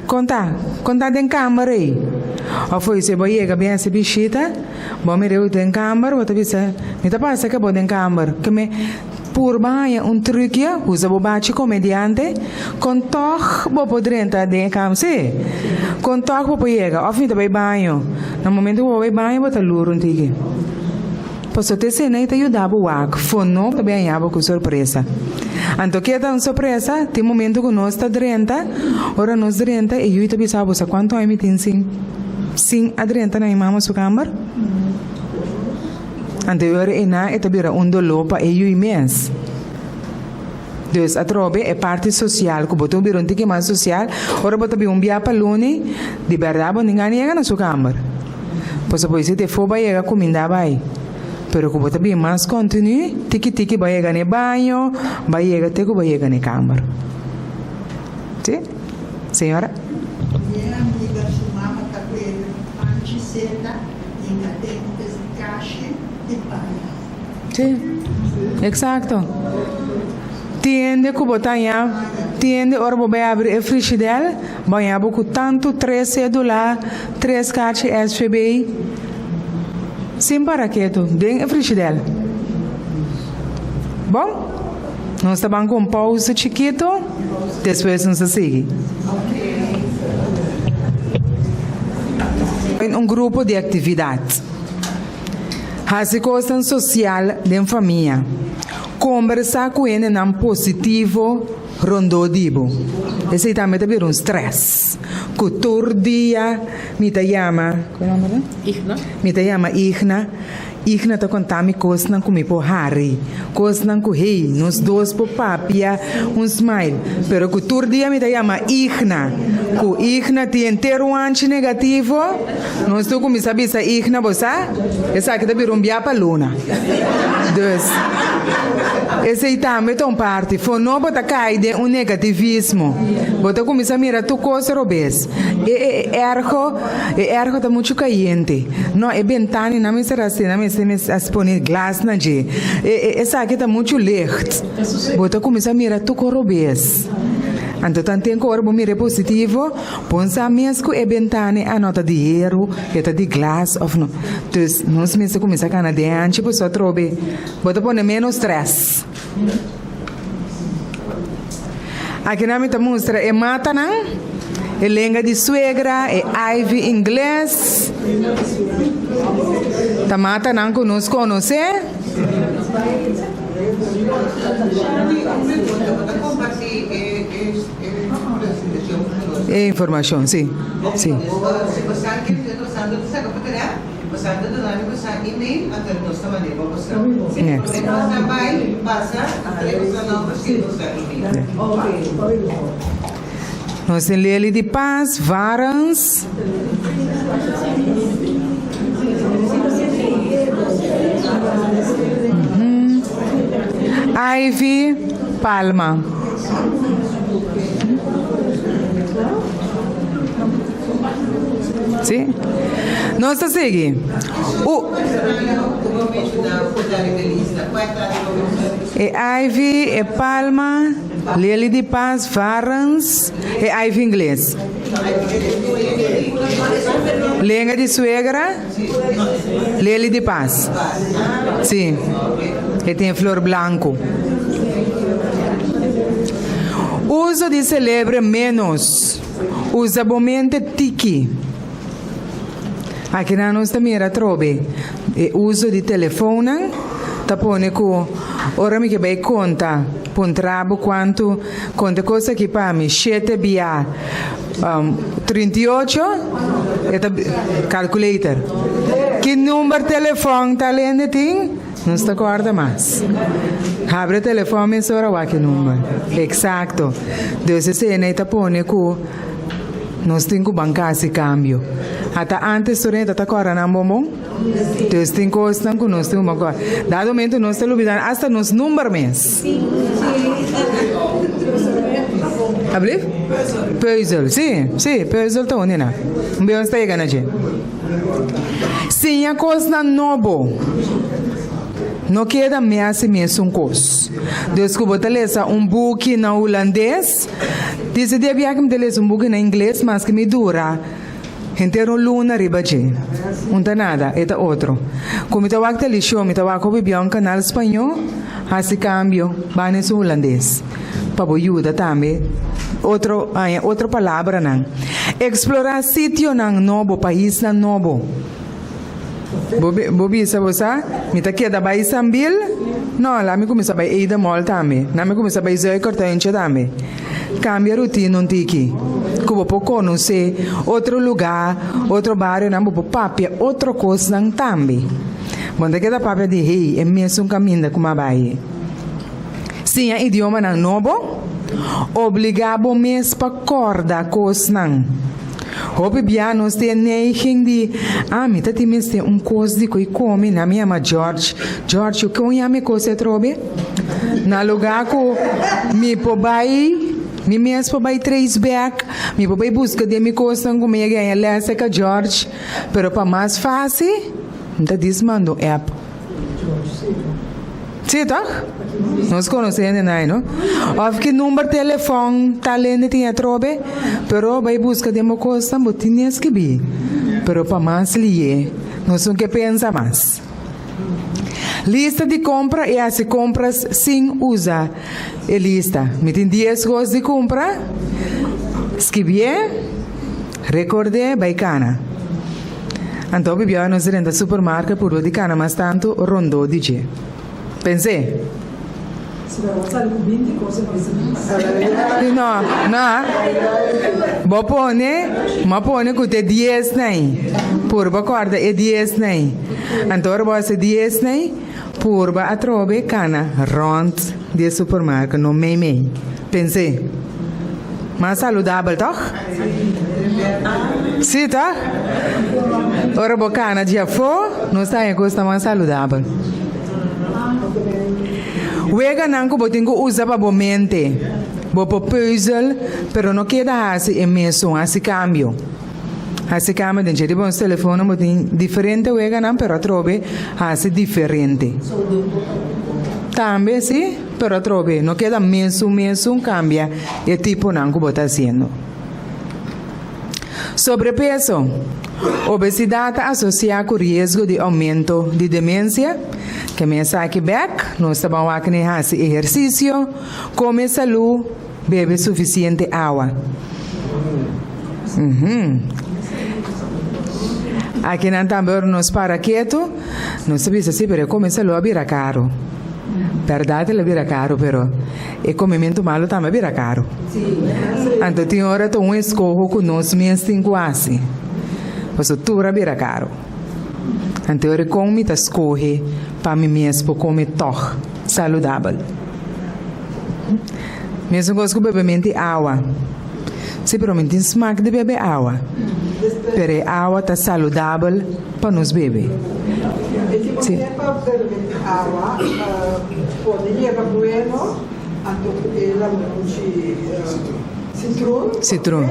Conta en Camber aí. O foi se vai llega bem essa bichita, Bom, me deu tem câmara, vou te avisar. Me tá passa que tem câmara. Que me por banha truque, usa bobate comediante, com toque, vou poder entrar dentro câmara, sim. Com toque vou pegar, of me tá vai banho. No momento que vou vai banho, vou te luro um tique. Posso te ser nem te ajudar o wak, fono também é com surpresa. Então que é uma surpresa, tem momento que nós está drenta, ora nós drenta e eu te avisava quanto é me tem sim adrenta na imama sua câmara. Anterior ena é também dolor para eu mês. Dus a trobe é parte social, que botou um tique mais social, ora botou um dia para lune, de verdade não ninguém chega na sua câmara. Pois depois se te for vai chegar comida vai. Pero que botou bem mais continue, tiki vai chegar no banho, vai chegar até que vai chegar na câmara. Sim? Senhora? Minha amiga chamava cabelo anti-seda e ainda tem um caixa de palha. Sim, exato. Tiende que botanha, tiende ora vai abrir a frigideira, vai abrir com tanto 3 cédula, 3 caixas SFB, sem paraquedo, dentro da frigideira. Bom, nós estamos com um pausa chiquito, depois nós seguimos. Um grupo de atividades. A questão social da família. Conversar com ele não positivo, rondodibo. Esse também tem um stress. Cultura dia, me chama. Qual é o nome? Igna. Me chama Igna. Igna está contando coisas não comi por Harry, coisas não com rei, nos dois por papia, smile. Pero cultura dia me chama Igna. Com Igna tem ter anti negativo. Nós tu como sabe essa Igna você? Essa aqui também dia para luna. Dus. Esse também é uma parte. Foi não botar cair de negativismo. Botar começar a mirar tu coisa robês. Ergo está muito caliente. Não é bem tani na minha assim, na minha expor glass na je. Essa aqui está muito licht. Botar começar a mirar tu coisa robês. Então, tem que orbo mire positivo, pensa mesmo que é bem tani a nota de dinheiro, que está de glass ou não. Então, nós mesmo começar a canadiar, tipo só trobe, bota pôr menos stress. Aqui na minha mostra é mata não, é língua de suegra, é ivy inglês. Tá mata não conosco, conhecer? Informação, sim. Sim. Se você quer usando essa captura, você anda dando essa e-mail até nós também vamos buscar. Então você vai passar a televisão nova se você e-mail. Nós temos Lely de Paz, Varans. Ivy, Palma. Sim? Nós estamos seguindo. É Ivy, é Palma, Lely de Paz, Varans, é Ivy inglês. Língua de suegra, Lely de Paz. Sim. E tem flor branco. Uso de celebre menos. Usa bomente tiki. Aqui na nós também era trobe. Uso de telefone. Tapone com ora me que vai conta. Pontrabo quanto conta coisa que para mim 7 bia 38 calculator. Que número de telefone tá lendo tem? Não se acorda mais. Abre o telefone e só vai que número. Exato. Deus se nem tapone com nós temos que bancar esse câmbio. Até antes, o rei está agora na momão. Deus tem coisa que nós temos agora. Dado momento, nós estamos olvidando até nos números mesmo. Abri? Puzzle, sim, puzzle está onde na? Bem está chegando aqui. Sim, a coisa novo. Não queda mais mesmo coisa. Deus que botar um book na holandês. Disse dia que me ler um book na inglês, mas que me dura Entero luna riba je. Unta nada, eta outro. Como ita wak televisão, ita wak obi um canal espanhol, assim cambio, banes holandês. Para ajuda também. Outra palavra não. Explorar sítio nang novo, país nang novo. Bobi sabe sa? Mita queda bai sambil? Não, lá me começa bai eida mol também. Lá me começa bai zoi cortante também. Cambia rotina um tiki. Kubo po conhecer outro lugar, outro bairro, não po papia, outra coisa não também. Bom, queda papia de rei, é mesmo caminho como a bai. Sim, é idioma nang novo. Obrigado mesmo para corda coisa não. Hope bia nós tem neiging de me tá tem coisa de que come na minha George o que eu me coisa trobe na lugar que me pobai me mesmo pobai 3 back me pobai busca de me coisa como eu ganhar lá seca George pero para mais fácil tá desmando app sim tá nós conhecemos não ou que número telefone talento tinha trobe pero vai buscar de uma coisa mas tinhas que vir pero para mais lie nós não que pensa mais lista de compra e as compras sem usar a lista me tem 10 coisas de compra escrever recordar baicana então bebia nós dentro do supermercado por o de cana mas tanto rondou DJ pensei não. Vou pôr que te 10 nem. Por bacorda é 10 nem. Então você 10 nem. Por ba atrobe cana rond de supermercado no mei. Pensei. Mais saudável, toch? Sim, tá? Ora bocana dia for, não está em coisa mais saudável. Wega nanko botingo usa para bo mente, bo puzzle, pero no queda assim mesmo, assim cambio. Assim cambio, dentro de bom telefone, botin diferente wega nan, pero trobe assim diferente. Também sim, pero trobe, no queda mesmo cambia, e tipo nanko bota haciendo. Sobrepeso. Obesidade associada com risco de aumento de demência, que me saque back, nós estamos aqui fazer exercício, come saúde, bebe suficiente água. Aqui não também nos para quieto, não sabemos assim, mas come saúde vira caro. Verdade, ela vira caro, pero e comimento malo também vira caro. Então tem hora que escorro com nós mesmos tem quase. Mas tudo vira caro. Então eu como te escorre para mim mesmo comer toch saudável. Mesmo gosto de beber água. Se provavelmente smack de beber água. Pero a água está saudável para nos beber. Sim. Água, poderia ser bueno, Citron.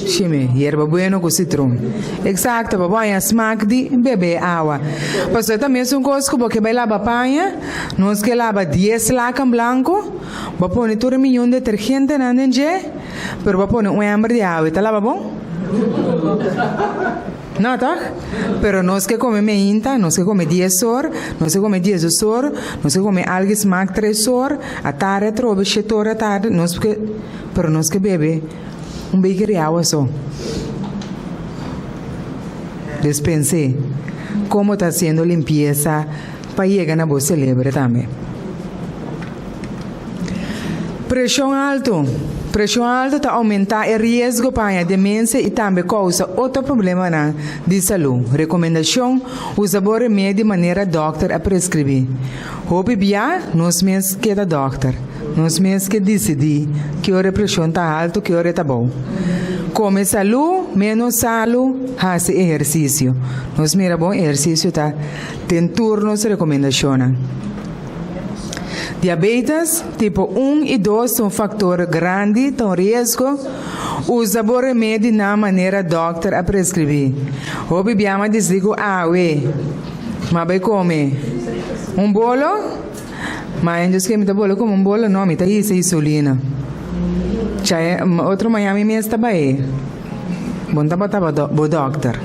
Chime, hierba bueno com citron. Exacto, baboia smack de beber água. Pastor também é um coisa que vai lavar panha, nós que lava 10 lacas branco, vai pôr todo milhão de detergente na nenge, pero vai pôr hambre de água, tá lava bom? Não, tá? Pero nós que come meinta, nós que come 10 horas, nós que come 10 horas, nós que come algo smack 3 horas, a tarde trobe 7 horas a tarde, nós que pero nós que bebe beker de água só. Despensei como está sendo limpeza para chegar na boa celebre também. Pressão alta está aumentar o risco para a demência e também causa outro problema de saúde. Recomendação: usa bom remédio de maneira doctor a prescrever. Hope bia, nós mesmos que da doctor. Nós mesmos que decidir que hora a pressão está alta, que hora está bom. Come saúde, menos saúde, faz exercício. Nós mira bom exercício tá. Tem turnos recomendação. Diabetes tipo 1 e 2 são fator grande, tem risco. Usa bom remédio na maneira doctor a prescrever. O bebiama desligo mas vai comer bolo, mas ainda que me tá bolo como bolo, não, me tá isso insulina. Outro manhã me está bem. bom taba doctor.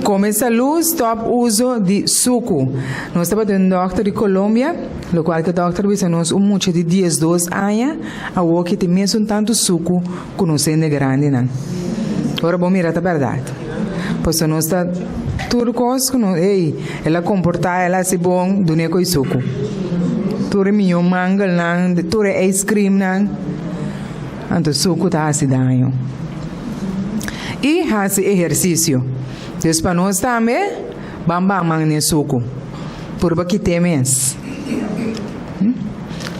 Começa a luz, stop uso de suco. Nós estamos tendo um doctor de Colômbia, o qual que o doctor disse nós muito de 10, 12 anos, a o que tem mesmo tanto suco que nós temos grande, não. Agora vamos mirar a verdade. Pois nós está tudo coisa que nós, ela comportar ela se bom do nem com suco. Tudo minho mangal não, tudo ice cream não, então suco tá assim daño. E faz exercício. Depois para nós também, bamba mangne suco. Por que temes?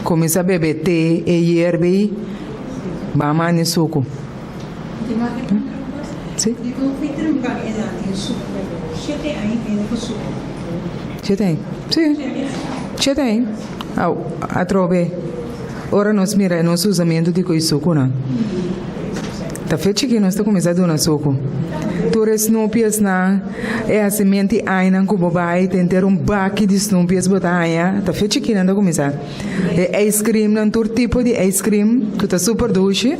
Começa a beber té e hierbe, bamba mangne suco. Sim? Você tem? Sim. Você tem? A trove. Ora nós mira nosso usamento de coi suco não. Tá feito que nós está começando a dar suco. Tudo snoopias na é a semente ainda com bobai tem ter baque de snoopias botaia. Tá feito que não está começar. É ice cream não todo tipo de ice cream que tá super doce.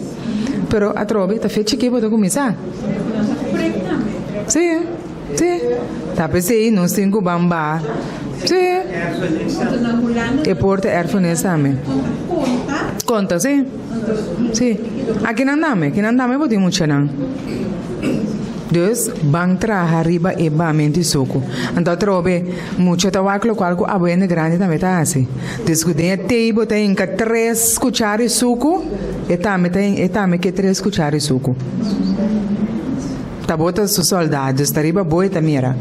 Pero a trove tá feito que pode começar. Sim. Sim. Tá pensei nós temos bamba. Sim. E porta erfanes também. Conta, sim? Sim. Aqui não dá, pode muito não. Dus, bang traha riba e ba menti suco. Então, trobe, muito tabaco qual a buena grande também tá assim. Descudem te botei em 3 cucharas de suco, e também que 3 cucharas de suco. Tá bota os soldados, tá riba boi tamira.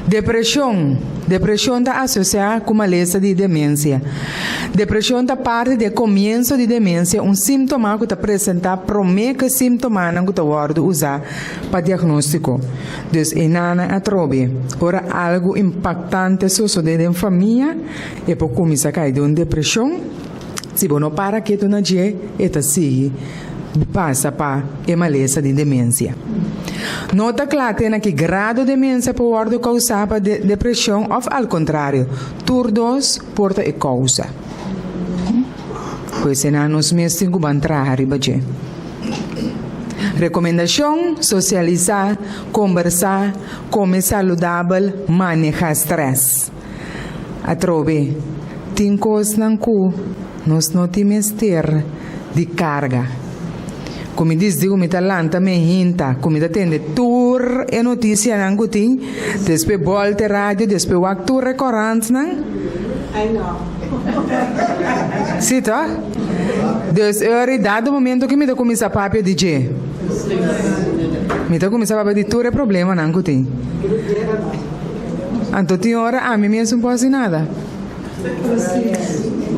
Depressão está associada com uma lesa de demência. Depressão está parte do começo de demência, um sintoma que está apresentado, promete sintoma que está guardado usar para diagnóstico. Então, inana a trobe. Ora, algo impactante sucede em família, e por começar a cair de uma depressão, se você não para que tu não dia, eta sigue, passa para uma lesa de demência. Nota clara que grado de demência pode causar depressão ou, ao contrário, todos porta e causa. Pois senão nós mesmos vamos entrar arriba. Recomendação: socializar, conversar, comer saudável, manejar estresse. A trobe, tem coisas que nós não temos ter de carga. Como diz, digo, me talanta, me hinta, como me atende tour e notícia não gutin, depois volta rádio, depois o tour recorrente, não? I know. Sim, tá? Deus, eu dado momento que me dá começar a papo DJ. Me dá começar a papo de tour é problema, não gutin. Então tem hora a mim mesmo não posso nada.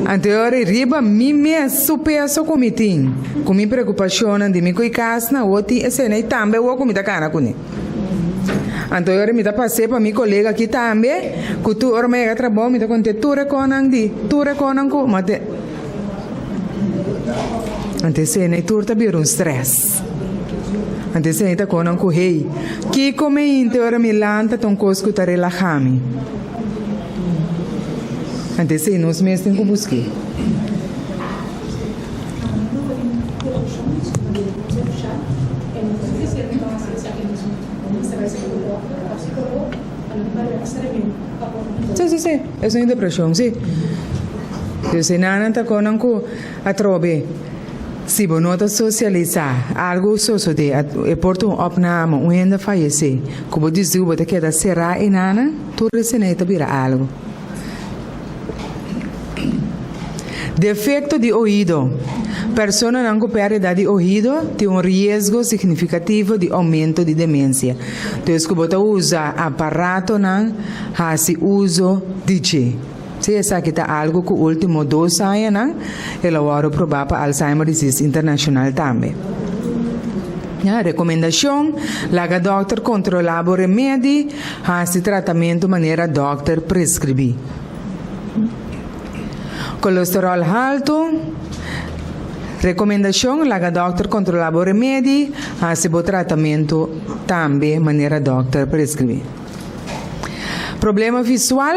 Anterior riba mi mesmo peso comitim, com minha preocupação de me cuidar na outra e cena e também o comida cara com ele. Anterior me dá passei para minha colega aqui também, que tu ora me trabalho me dá conte ture conan com mate. Antes cena e turta bir um stress. Antes cena tá conan com rei, que come interior me lanta tom cosco tá relajame. Antes de nós mesmos temos que buscar. Sim. Eu sou em depressão, sim. Eu sei nada está com a trobe. Se você não socializar, algo sucede, e porta opname, ainda fallecer. Como diz, você quer será e nada, tu recebe vira algo. Defeito de ouvido. Pessoas com perda de ouvido têm risco significativo de aumento de demência. Então, se você usa aparato, não faz uso de se essa aqui está algo que o último 2 anos, não, ela vai provar para Alzheimer Disease International também. Recomendação: laga doctor controlar o remédio, faz tratamento de maneira doctor prescrever. Colesterol alto. Recomendação: laga doctor controlar o remédio, faz o tratamento também de maneira doctor prescrever. Problema visual.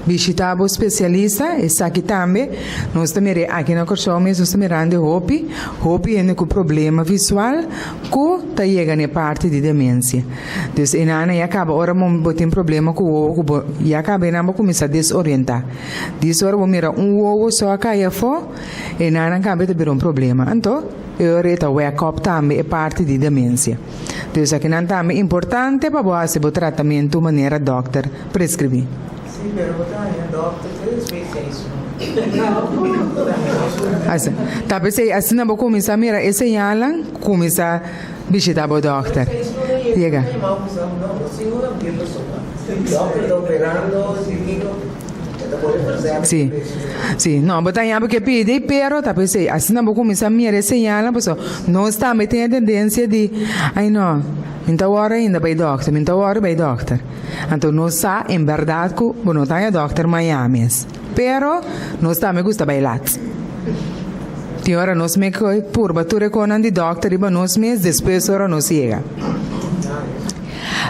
visitar o especialista, e aqui também, nós também aqui na Corção, nós estamos mirando Hopi é com problema visual, que está chegando a parte de demência. Então, e nana e acaba, ora, tem problema com o ovo, e acaba, e nana começa a desorientar. Diz, ora, vou mirar ovo só a cair fora, e nana acaba de ter problema. Então, eu reta wake up também é parte de demência. Então, aqui não também é importante para fazer o tratamento de maneira doctor prescrever. Sim, pero doctor, 3 vezes é isso. Assim, talvez assim não vou começar a mirar esse ano, começar a visitar o doctor. Diga. Não, senhora, porque pessoa. Doctor está operando, Sim, não, mas tem algo que pedir, pero talvez assim não vou começar a mirar esse ano, pessoal. Nós também tem a tendência de, ai não, então agora ainda vai doctor, então agora vai doctor. Então nós sa, em verdade, que não tem a doctor Miami, pero nós também gosta bailar. Tem hora nós me por batura com de doctor e nós mesmos depois hora nós chega.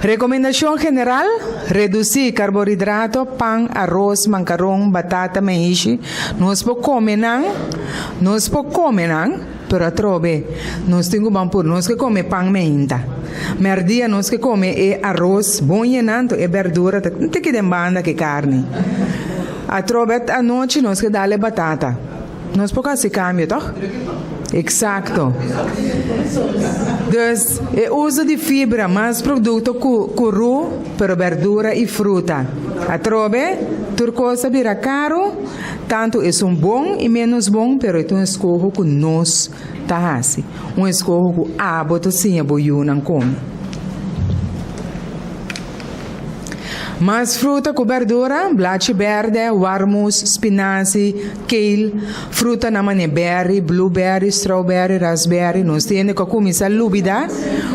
Recomendação geral: reduzir carboidrato, pão, arroz, macarrão, batata, maíz. Nós podemos comer, pero trobe, nós temos bom por nós que comer pão meinta. Merdia nós que comer arroz, bom llenando e verdura, não tem que demanda que carne. A trobe à noite nós que dá-lhe batata. Nós podemos fazer cambio, tá? Exacto. Então, o uso de fibra, mais produto cru, para verdura e fruta. A trobe, turcosa vira caro, tanto é bom e menos bom, pero é um escorro que nós tá assim. Um escorro que a botocinha boiu não come. Mais fruta com verdura, blache verde, warmus, spinaci, kale, fruta na mane berry, blueberry, strawberry, raspberry. Nós temos que começar a lúbida,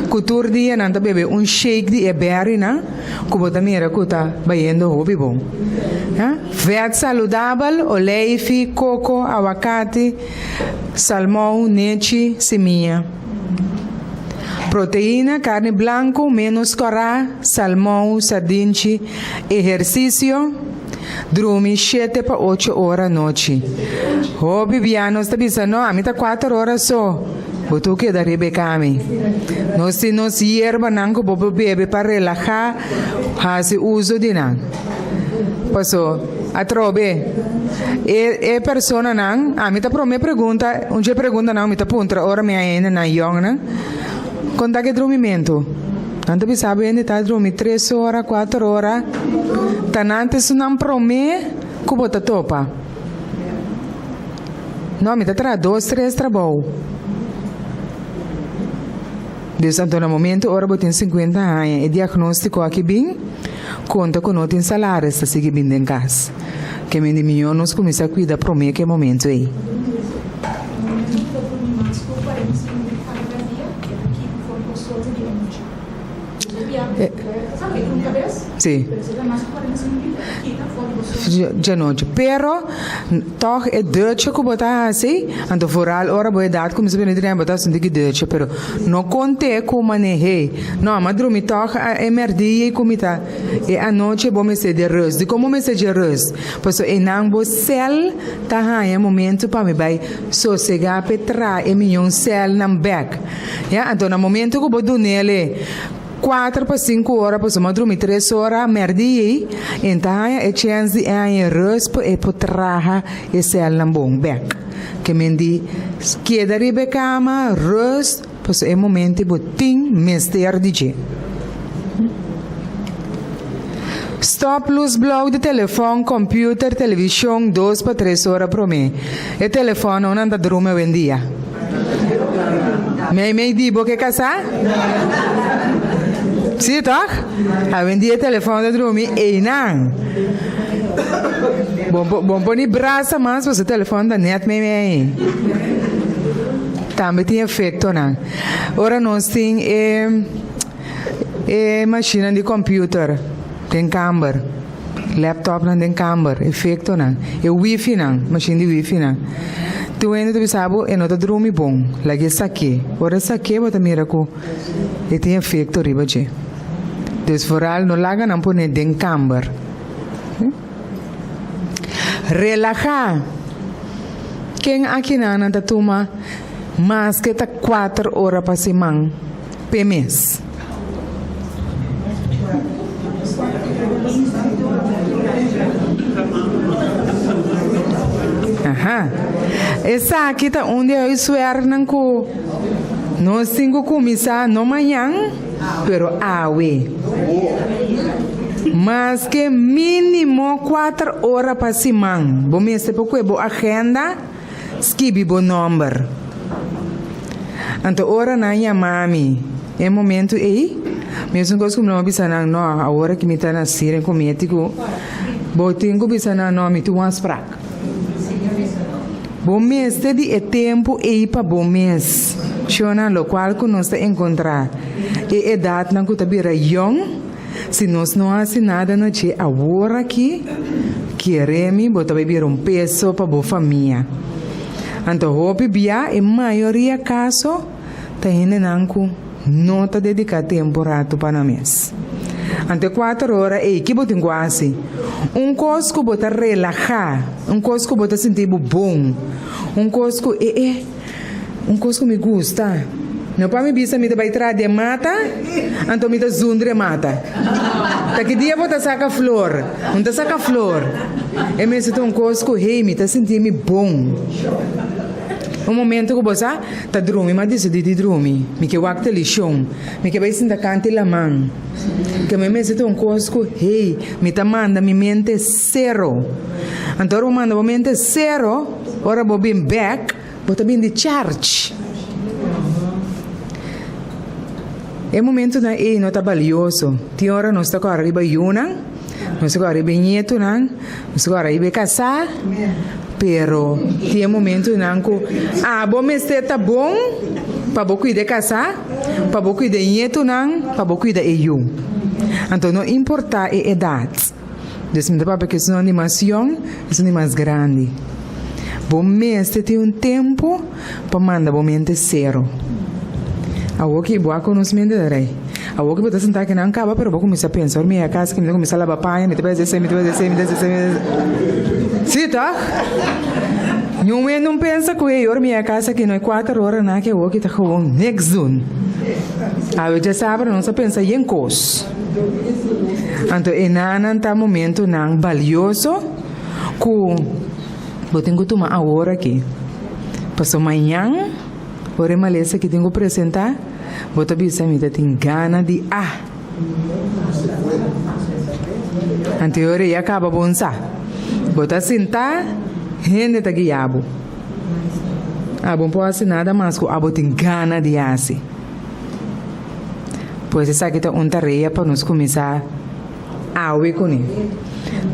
que todo dia nós bebe shake de berry, na, que bota mira que tá bebendo hobby bom. Verde saudável, oleive, coco, aguacate, salmão, leite, seminha. Proteína, carne branca, menos corá, salmão, sardinha, exercício, dormir 7 para 8 horas à noite. Hobby, Biano, está pensando, a mim está 4 horas só. Botou que da Rebeca, nós temos hierba, nango, bobo bebe para relaxar, fazer uso de nan. Passou, a trobe. E persona nan, a mim está para me pergunta, um dia pergunta não, me está puntra, hora me ainda na young, né? Quando que dormimento? Tanto que sabe ainda está dormir 3 horas, 4 horas. Tanante se não promete, como está topa? Não, me está 2, 3 trabalhos. Então, no momento, agora eu tenho 50 anos. E diagnóstico aqui bem, conta com não tem salário, está seguindo bem em casa. Que me diminuiu, nós começamos a cuidar para mim que momento aí. Sim. De noite. Pero, toch é Duitse que botar assim, então foral hora boa idade como se venir botar assim de Duitse, pero não conte como manejei. Não, mas dormir toch é merdia e comida. E a noite bom me ser de arroz. De como me ser de arroz? Pois é não bo cel tá aí momento para me vai sossegar petra e minha cel na back. Ja, então no momento que vou do nele 4 para 5 horas, posso dormir 3 horas, merdi, então é chance de arroz e potraha e cel na bom back. Que mendi queda ribe cama, arroz, pois é momento de ting mister DJ. Stop luz blow de telefone, computer, televisão, 2 para 3 horas para mim. E telefone não anda dormir bem dia. Me digo que casar? Sim, tá? A vendia telefone de dormir e não. Bom, pôr braço, mas você telefone da net me aí. Também tem efeito, não? Ora nós temos máquina de computer, tem câmera, laptop não tem câmera, efeito não? E wifi não, máquina de wifi não. Tu ainda tu sabe, é não tá dormir bom, lá que saque, ora saque, bota miracle, e tem efeito riba de. Desforal no laga não pode nem câmera. Relajar. Quem aqui na toma mais que 4 horas para semana por mês? Aha. Essa aqui tá onde eu espero que nós temos que começar no manhã, pero awe. Mas que mínimo 4 horas para semana. Bom mês depois boa agenda, escreve bom número. Então hora na minha mami, é momento aí. Mesmo que eu não bisa na no, a hora que me tá na sira comético, bom tenho bisa na no me tu umas fraca. Bom mês tedi é tempo aí para bom mês. Chona lo qual que nós te encontrar. E idade na que tá bira young. Se nós não fazemos nada no dia agora aqui, queremos botar beber peso para boa família. Então, hoje bia e maioria caso tá indo nanco não está dedicar tempo rato para mês. Ante 4 horas, que botem quase. Coisa que botar relaxar, coisa que botar sentir bom, coisa que coisa que me gusta. Não para me bisa me vai trazer de mata, então me dá zundre mata. Tá que dia botar saca flor, não tá saca flor. É mesmo então coisa que me tá sentir me bom. Momento que você tá dormindo, mas decidi de dormir. Me que wakta lixão, me que vai sentar cante la mão. Que me mesmo coisa que me tá manda mi mente zero. Então eu mando mi mente zero, ora vou bem back, vou também de charge. É momento na não tá valioso. Tem hora nós tá com arriba yuna, nós tá com arriba nieto nang, nós tá com arriba casar. Pero tem momento na que bom mês tá bom para bom cuidar casar, para bom cuidar nieto nang, para bom cuidar eu. Então não importa a idade. Desde para que isso não é animação, isso não é mais grande. Bom mês tem tempo para mandar bom mente zero. A que boa conhecimento da rei. A que botar sentar aqui na cama, pero vou começar a pensar, minha casa que me começar a lavar panha, me vai dizer. Sim, tá? Não pensa que eu minha casa que não é 4 horas na que eu que tá com next zone. Eu já sabe, não se pensa em coisa. Então, não tá momento não valioso que eu tenho que tomar a hora aqui. Passou amanhã, hora maleza que tenho que apresentar, vou te avisar, me tem gana de Anterior já acaba bonsa. Bota sentar, gente tá guiabo. Bom pode ser nada mais que abo tem gana de assim. Pois essa aqui tá tarefa para nós começar a ver com ele.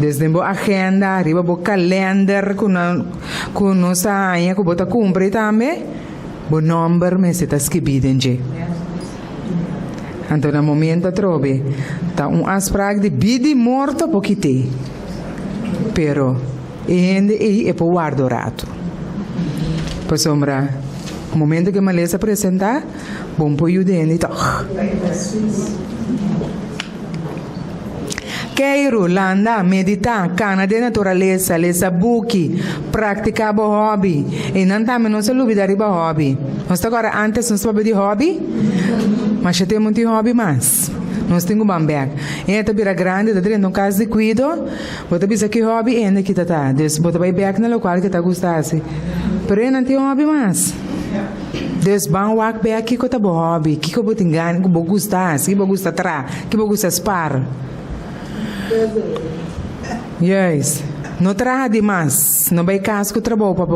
Desde a agenda, arriba o calendário com nossa anha que bota cumprir também. O número me está escrito em G. Então, no momento, trobe, tá aspecto de vida e morte porque tem. Pero, ainda é para o guardorato. Para sombra, o momento que me lhes apresentar, bom para o ainda tá. Quero andar, meditar, cana de natureza, lesa buki, praticar o hobby. E não também não se lube de hobby. Nós agora antes não sabia de hobby, mas já temos um hobby mais. Nós temos um bambeck. E esta vira grande, dentro de casa de cuido, bota bisa que hobby ainda que tá. Deus bota vai back na local que tá gostasse. Pero não tem hobby mais. Deus bang walk back que tá bom hobby, que eu boto engano, que eu gostasse, que eu gosta tra, que eu gosta spar. Yes. Não traga demais. Não vai casco trabalho para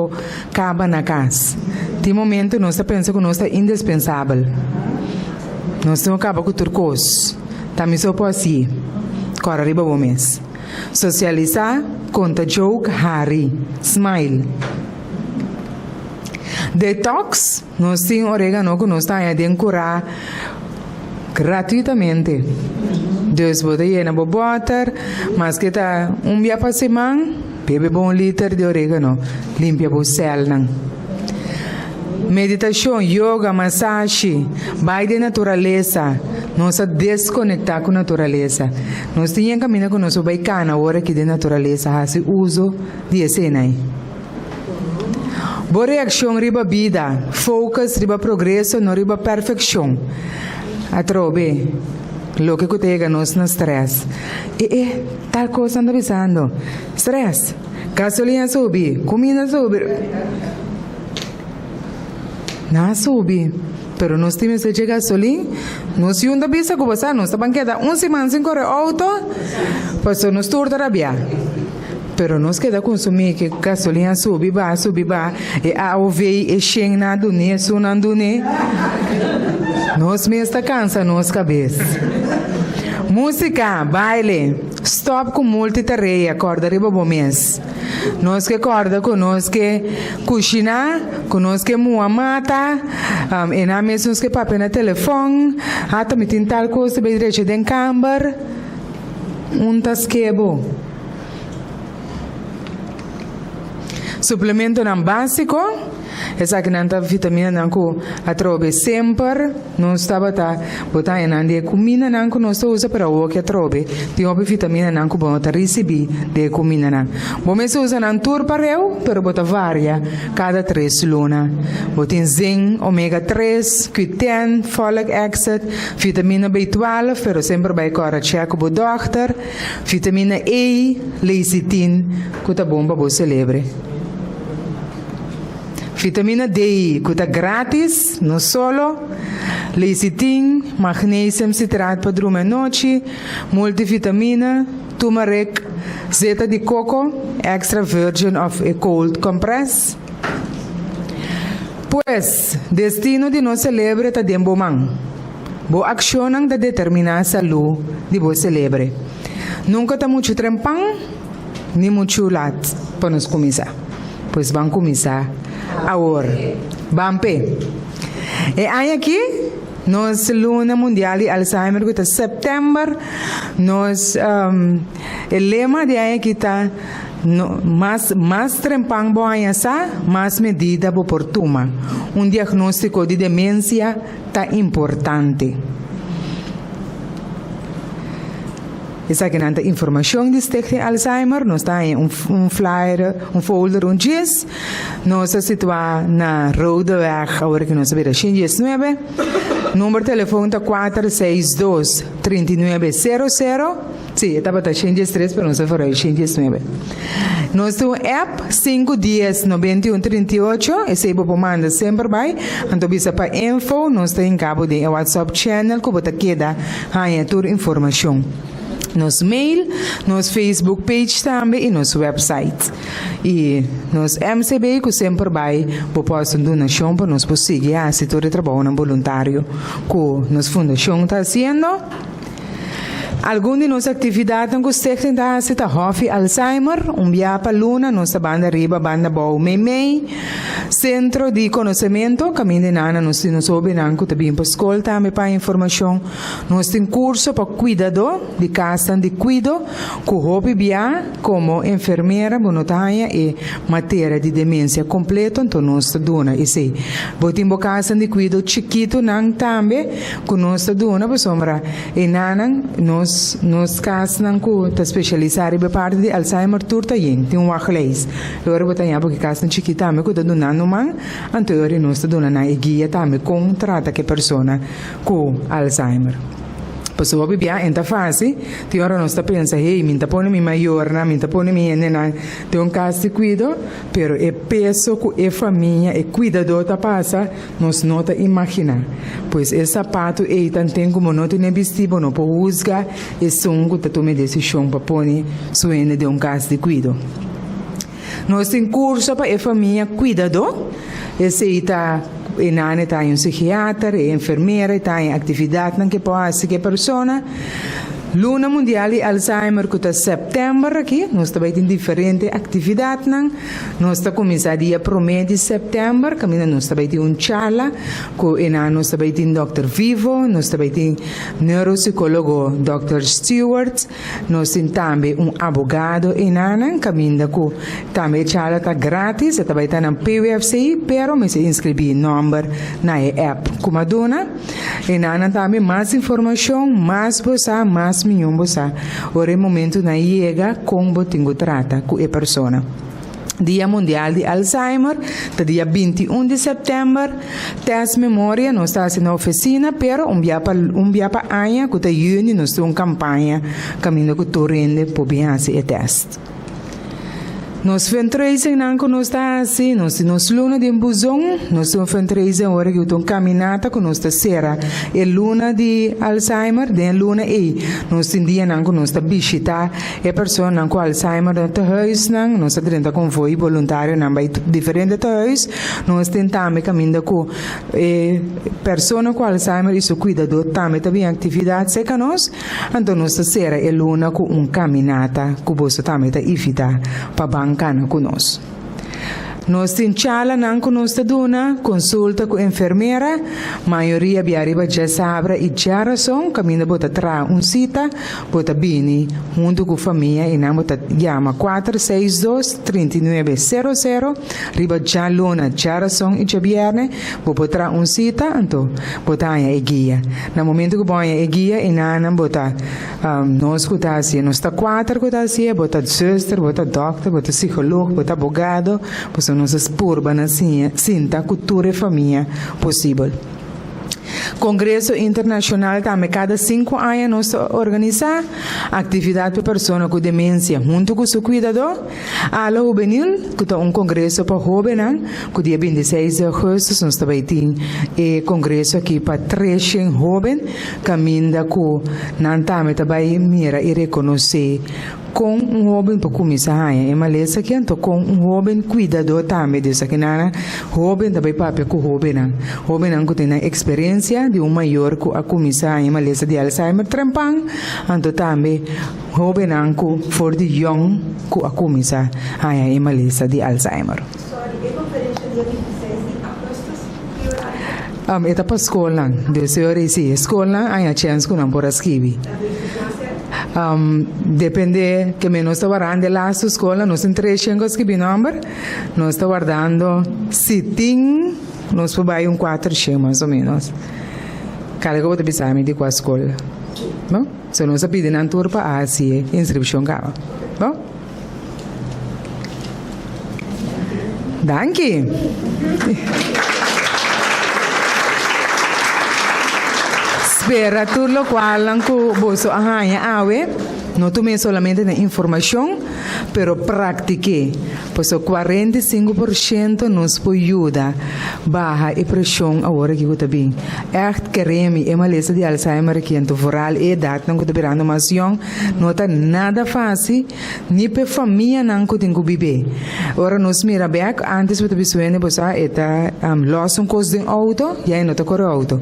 acabar na casa. Tem momento nós pensa que nós é indispensável. Nós não acaba com turcos. Também só pode assim. Corre arriba o mês. Socializar, conta joke, Harry, smile. Detox, nós temos orégano que nós estamos a curar gratuitamente. Deus bota llena de water, mas que tá dia para semana, bebe bom liter de orégano, limpia o céu. Meditação, yoga, massagem, vai de natureza, nós desconectar com a natureza. Nós tínhamos caminho com nosso baicana, agora que de natureza, faz uso de cena. Boa reação riba vida, focus riba progresso, não riba perfeição. Atrobe, lo que cutega nós na stress. Tal coisa anda avisando. Stress, gasolina sobe, comida sobe. Não sobe. Pero nós temos de gasolina, nós iam da bisa com você, nós também queda semana sem correr auto, passou nos turta rabia. Pero nós queda consumir que gasolina subi ba, e a ovei e xeng na dune, sunan dune. Nós me está cansa nos cabeça. Música, baile, stop com multitarefa, acorda riba bom mês. Nós que acorda conosco que cozinhar, conosco que moa mata, e na mesma que papel na telefone, até me tem tal coisa bem direito de câmara, tasquebo. Suplemento não básico, essa que não tá vitamina não que atrobe sempre, não estava tá botar em ande comida não que nós usa para o que atrobe, tem uma vitamina não que bota receber de comida não. Bom mas usa não tur para eu, pero bota varia cada 3 luna. Bota zinc, omega 3, Q10, folic acid, vitamina B12, pero sempre vai correr check com o doctor, vitamina E, lecithin, que tá bom para você celebre. Vitamina D, que está grátis, não solo. Lecithin, magnesium citrato para dormir à noite. Multivitamina, turmeric, zeta de coco, extra virgin of a cold compress. Pues, destino de não celebre está dentro do man. Boa ação de determinar a saúde de você celebre. Nunca está muito trempão, nem muito lato para nós começar. Pois vamos começar agora. Bampe. E aí aqui, nós Luna Mundial de Alzheimer, que está em setembro, nós, o lema de aí aqui está, mais trempang bo aí essa, mais medida oportuna. Diagnóstico de demência está importante. Essa que nanta informação de stichting Alzheimer, nós está em flyer, folder, GIS, nós se situa na Rodeweg, agora que nós sabemos, 19, número de telefone está 462-3900, sim, estava tá 103, pero nós falamos 119. Nós temos app 510-9138, esse é manda sempre vai, então bisa para info, nós temos em cabo de WhatsApp channel, que você queda aí toda informação. Nos mail, nos Facebook page também e nos website. E nos MCB que sempre vai propor donação para nos conseguir a setor de trabalho voluntário que nos fundação está fazendo. Algumas de nossas atividades que gostei de fazer Hofi Alzheimer, via para Luna, nossa banda Riba, banda Bau Meimei, Centro de Conhecimento, caminho de Nana, nós temos que também para escola, também para informação. Nós temos curso para cuidado, de casa de cuido, que hobby via como enfermeira, bonotaia e matéria de demência completa, então nós dona esse. Temos casa de cuido chiquito, não também, que nós dona, para sombra, e Nana, nos casos não que especializar em parte de Alzheimer turta tem wachleis. Agora botanya porque caso chiquita me que donando man, anterior nós dona na guia também com trata que persona com Alzheimer. Pessoa bebia enta fase, ti ora non sta pensa, hey, minta pone mi maior, minta pone mi nena, te un caso de cuido, pero e peso que e família e cuidador ta passa, nos nota imaginar. Pois e sapato e tanto como não tem vestido, não pode usar, e songo ta tome decisão para pone suene de um caso de cuido. Nós tem curso para e família cuidador, esse está e nane tem psiquiatra e enfermeira, tem atividade que pode fazer que pessoa. Luna Mundial de Alzheimer que está setembro aqui, nós também tem diferente atividade não. Nós está começando dia 1 de setembro, caminho nós também tem charla com nós também tem Dr. Vivo, nós também tem neuropsicólogo Dr. Stewart, nós tem também advogado caminho com também charla está grátis, também está na PUFC, pero me se inscrevi número na app como dona. Também mais informação, mais bossa, mais milhão bossa. Ora é momento na chega como tenho trata com a pessoa. Dia Mundial de Alzheimer, dia 21 de setembro, teste memória, nós estamos na oficina, pero dia para año, que está junho, nós temos uma campanha, caminho que tu rende, por bem fazer o teste. Nós fundraising não que nós está assim, nós temos luna de embusão, nós temos fundraising agora que estamos caminhando com nós está será é luna de Alzheimer, de luna e nós temos dia não que nós está visitar é pessoa não com Alzheimer no huis não, nós está tentando convoy voluntário não vai diferente huis, nós tentamos caminhando com pessoa com Alzheimer e seu cuidador também atividade seca nós, então nós está será é luna com caminata que você também está evitar para bancar conosco. Nós temos charla não conosco dona, consulta com enfermeira, maioria biariba já sabe e já razão, caminho bota tra cita, bota bini, junto com família e não bota chama 462-3900, riba já luna, já razão e já bierne, bota tra cita, então bota aí guia. No momento que põe a guia e não bota nós que assim, nós está 4 que assim, bota sister, bota doctor, bota psicólogo, bota advogado, bota nossas purba assim, sinta cultura e família possível. Congresso Internacional também cada 5 anos nós organiza atividade para pessoas com demência junto com seu cuidador. Ala juvenil, que é congresso para jovens, que dia 26 de agosto nós também temos congresso aqui para 3 jovens, caminha com não também mira e reconhecer com jovem para começar é maleza que então com jovem cuidador também dessa que nada jovem também papel com jovem que tem experiência de maior que a começar é maleza de Alzheimer trampang então também jovem que for de young que a começar é maleza de Alzheimer. Sorry, é conferência dia 26 de agosto? Eta para escola, de senhora sim, escola há a chance que não por escrever. Depende que nós está guardando lá na escola, nós temos 3 que bem número, nós está guardando sitting, nós podemos 4 mais ou menos. Cada coisa que você de qual escola, bom? Se nós pedimos na turma para assim inscrição cá, bom? Danke. Espera tudo lo qual que você arranha awe, não tomei solamente na informação, pero pratiquei, pois o 45% nos ajuda baja a pressão agora que está bem. Echt queremos uma lista de Alzheimer que então foral e idade não está virando mais young, não está nada fácil, nem para família não que tem que viver. Ora nos mira back antes você pensou você está lost coisa de auto, e aí não está corre auto.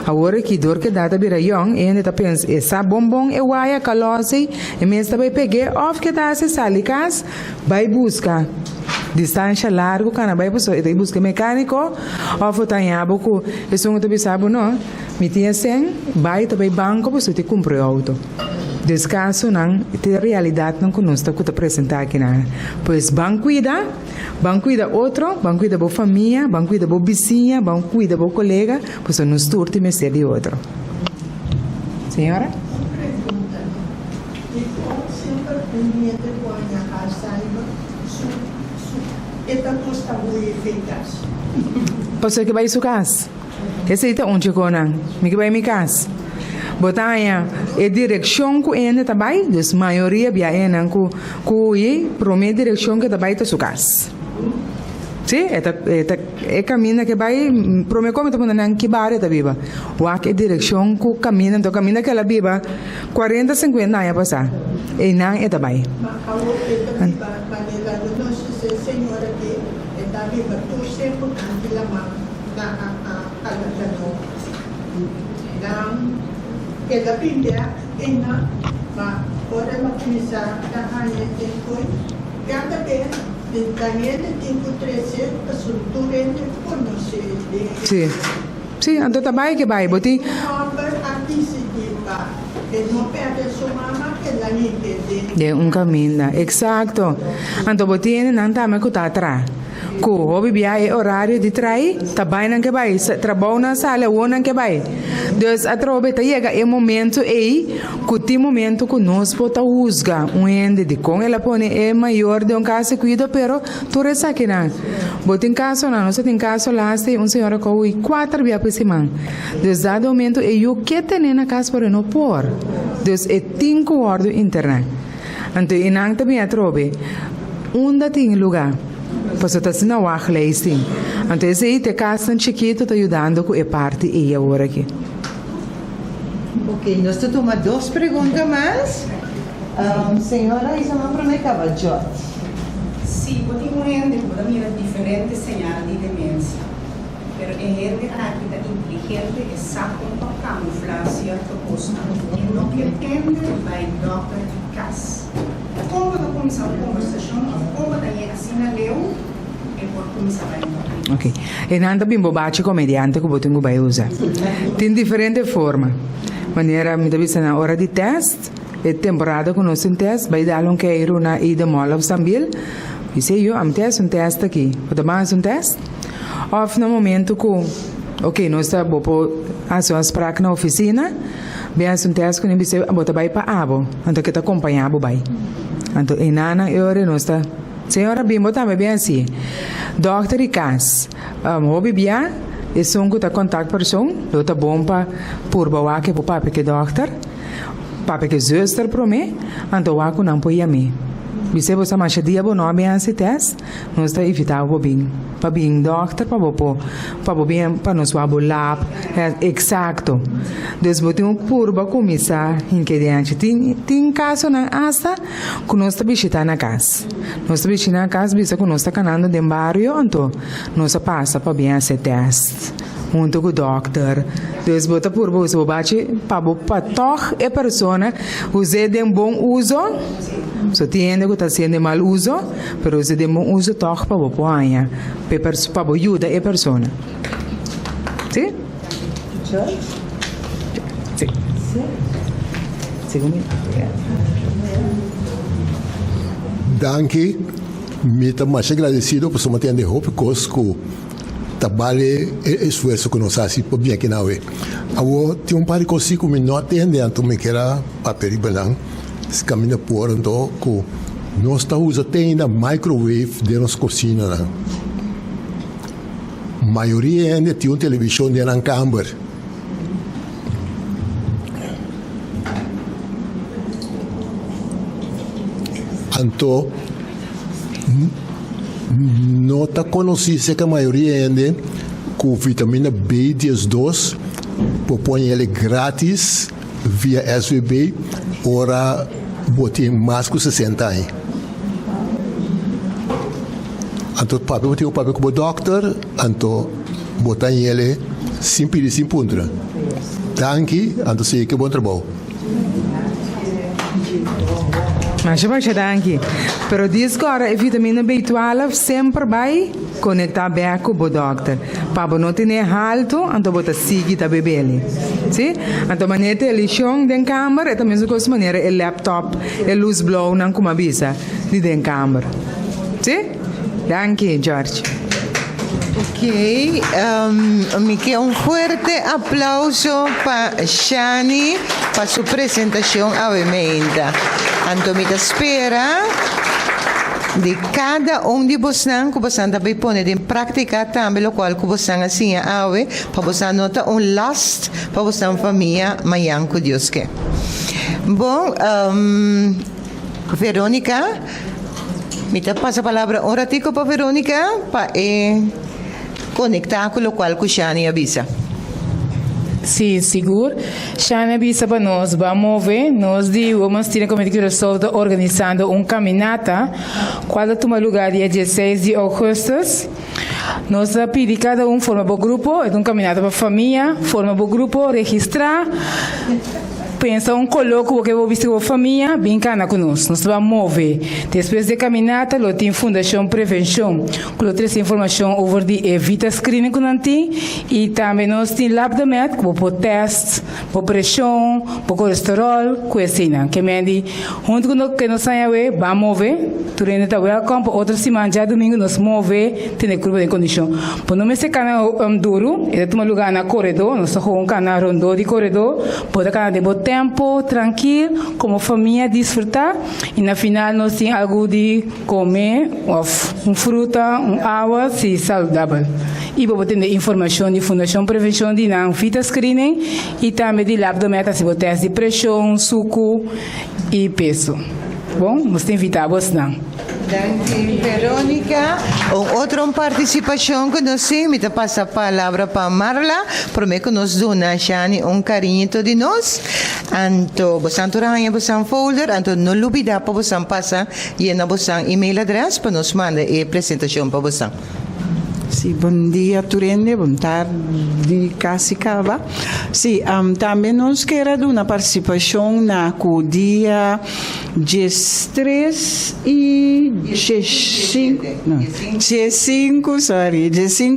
Agora que dor que data vira young, e ainda está pensa essa bombom é waia calose, e mesmo também peguei off que dá se salicas, vai buscar distância largo, kana vai buscar mecânico, off tá em abuco, isso não te sabe não, me tinha sem, vai também banco, você te compra auto. Descaso não, tem realidade não conosco que te apresentar aqui na, pois banco cuida outro, banco cuida boa família, banco cuida boa vizinha, banco cuida boa colega, pois nos turte me ser de outro. Senhora? Você que vai sua casa? Esse é onde eu não, me que vai minha casa. Botanya a direção que ainda também, a maioria viaja com a direção que também está sua casa. Sim, é caminho que vai, promete como está não que barra está viva. O a direção que caminha, então caminha que ela viva 40, 50 anos passar. E não é também. Senhora que está viva, tu sempre canti la mano a la que la pinta en Mas podemos começar a ganhar depois. Cada vez, ganhar tempo 300 para soltura conhecer. Sim. Sim, então tá bem que vai, boti. De um caminho, exato. Então boti não tá me cutar atrás. Ku hobi biya horário de trai, tá bem não que vai, trabalho na sala, ou não que vai. Dus a trobe tá chega é momento aí, que tem momento que nós pota usga, ende de com ela pone é maior de caso cuida, pero tu resa que não. Bota em caso não, nós tem caso lá tem senhora com 4 biya por semana. Dus dado momento eu que tem na casa para não por. Dus é 5 horas internet. Então inang também a trobe, onde tem lugar. Posso estar sendo sim. Então, esse aí te casa chiquito está ajudando com a parte e agora aqui. Ok, nós tomamos 2 perguntas mais. Senhora, isso não prometava, Jot. Sim, eu tenho gente que mira diferentes sinais de demência. Mas a gente aqui está inteligente e sabe como camuflar certa coisa. E não entende, vai doctor de casa. Como eu começar a conversação, como daí assim na leu, é por começar a Ok. E nada bimbo baci comediante que botingo vai usar. Tem diferente forma. Maneira, me deve ser na hora de teste, é temporada que nós em teste, vai dar um queiro na ida mola sambil. E se eu am teste um teste aqui, pode mais um teste? Of no momento que, ok, nós está bopo as suas práticas na oficina, bem um teste que nem você bota vai para abo, então que tá acompanhado vai. Então, e nana eu não está. Senhora Bimbo também bem assim. Doctor e cas, hobby bia, e são que tá contato person, eu tá bom para por bawa que para porque doctor, para que zuster para mim, então eu não poia me. Bisa você mais dia bom nome assim teste, nós está evitar o bem, para bem doctor para bem para nos wabo lab, exato. Desbotem um purba começar em que diante tem caso na asa que nós está visitando na casa. Nós está visitando na casa, bisa que nós está canando de barrio, então nós passa para bem esse teste. Junto com o doctor, desbota purba os bobate para tocar a pessoa usar de bom uso. So tiene que está sendo mal uso, pero se de bom uso toca para apoiar, para ajudar a pessoa. Sim? Sim. Segundo. Danke, me estou mais agradecido por sua atender roupa, porque trabalho e esforço que nós fazemos para bem aqui na UE. Agora, tem par de coisas que me não atende, então me quero papel e banana. Se caminha por então, que nós usamos ainda microwave de nossa cozinha. A maioria ainda tem uma televisão de na câmara. Então, não está conhecido que a maioria ainda com vitamina B12 propõe ele grátis via SVB, ora botei mais que 60 anos. Então, eu tenho um papel como doctor, então, botar ele sem pedir, sem puntra. Danke, então, sei que bom trabalho. Mas eu vou te dar aqui. Pero diz agora, a vitamina B12 sempre vai conectar bem com o doctor. Para não ter alto, então você siga a beber. Sim? Então, maneira ele chão da câmara, é também a maneira o laptop, a luz blow, não como avisa, de dentro da câmara. Sim? Danke, George. Ok, me quer forte aplauso para Shani, para sua apresentação à emenda. Então, me espera de cada de vocês que vocês também podem em prática também, o qual que vocês assim para vocês notar last para vocês família, amanhã com Deus que. Bom, Verônica, me passa a palavra um ratico para Verônica para conectar com o qual que Shani avisa. Sim, seguro. Shana avisa para nós, vamos ver, nós de Women's Teen Committee Resort organizando caminata, qual toma lugar dia 16 de agosto. Nós pedimos cada forma para o grupo, é caminata para a família, forma para o grupo, registrar, pensa coloco que vou visitar a família, bem cana conosco. Nós vamos mover. Depois de caminhada, nós temos Fundação Prevenção, que nós temos informação over de evita screening que nós temos, e também nós temos lab de med, que por teste, por pressão, por colesterol, coisa que mende, junto com que nós saímos, vamos mover. Turene está welcome, por outra semana, já domingo, nós mover, tem curva de condição. Por não me ser cana duro, é de um lugar na corredor, nós estamos com um cana rondo de corredor, pode cana de bom tempo, tranquilo, como família desfrutar, e na final nós temos algo de comer, fruta, água, se saudável. E vou ter informação de Fundação Prevenção de não fita screening e também de lab de meta, se vou teste de pressão, suco e peso. Bom, nós invitamos não. Danke, Verónica. Outra participação que nós temos, me passa a palavra para Marla, prometo que nos dona Shani carinho de nós. Anto, você turangnya você folder, anto não olvida para você passar e na você email address para nos mandar a apresentação para você. Sì, bom dia Turende, bom tarde Casicaba. Sì, também nós queremos uma participação na dia 13 e 5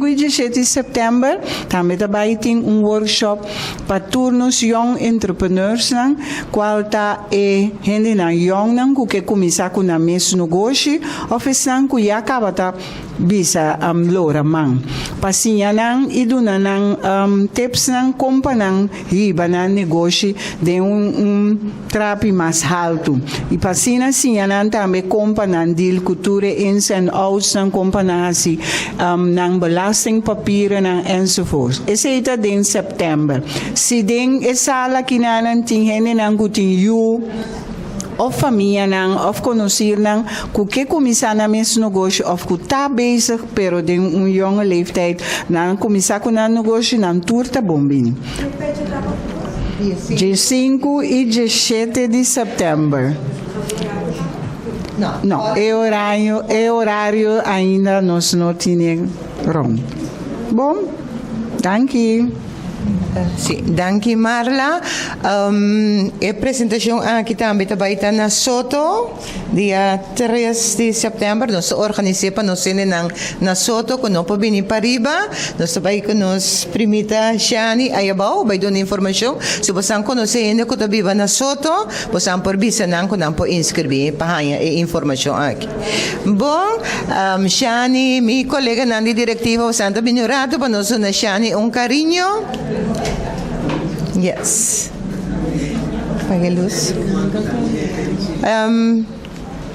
e 17 de setembro. Também tem workshop para turnos young entrepreneurs, qual está gente na young que começa com a mesma negócio, oferecendo que já acaba bisa lora mang pasinha nang iduna nang tips nang kompa nang riba na negócio de trapi mais alto e pasina sinha nang também kompa nang deal cultura ins and outs nang kompa nang assim nang belastingpapieren nang enzovoort. Esse está em setembro. Se den sala kinanan tinghene nang gutin you of família não, of conhecer não, que começar na mesmo negócio, of que está bezig, pero de jonge leeftijd, não começar com um negócio, não turta bombini. De 5 e 17 de setembro. Não, é horário ainda nós não temos rond. Bom, danke. Sim, danke Marla. A apresentação aqui também está na Soto, dia 3 de setembro. Nós organizamos para nós ir na Soto, quando nós vamos para riba. Nós também com nós primita Shani Ayabao, vai dar informação. Se você conhece ainda que vive na Soto, você pode bisa nang quando pode inscrever para a informação aqui. Bom, Shani, minha colega Nandi diretiva, você está bem orado para nós na Shani carinho. Yes. Pague luz.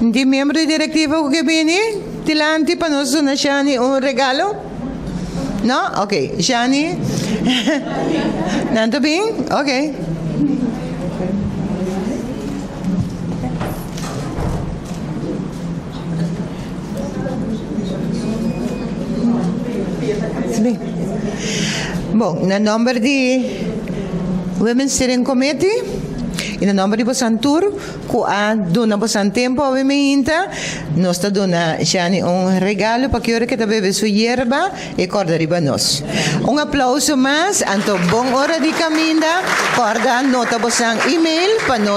De membro diretivo que viene, tilante para nós na Shani regalo? Não? Ok. Shani? Nanto bem? Ok. Bom, na nome de Women's Steering Committee, e no nome de Bosantur, que a dona Bosan tempo, obviamente, nós está dando Shani regalo para que que bebe sua hierba e corda riba nós. Aplauso mais, anto bom hora de caminho, corda nota Bosan email para nós.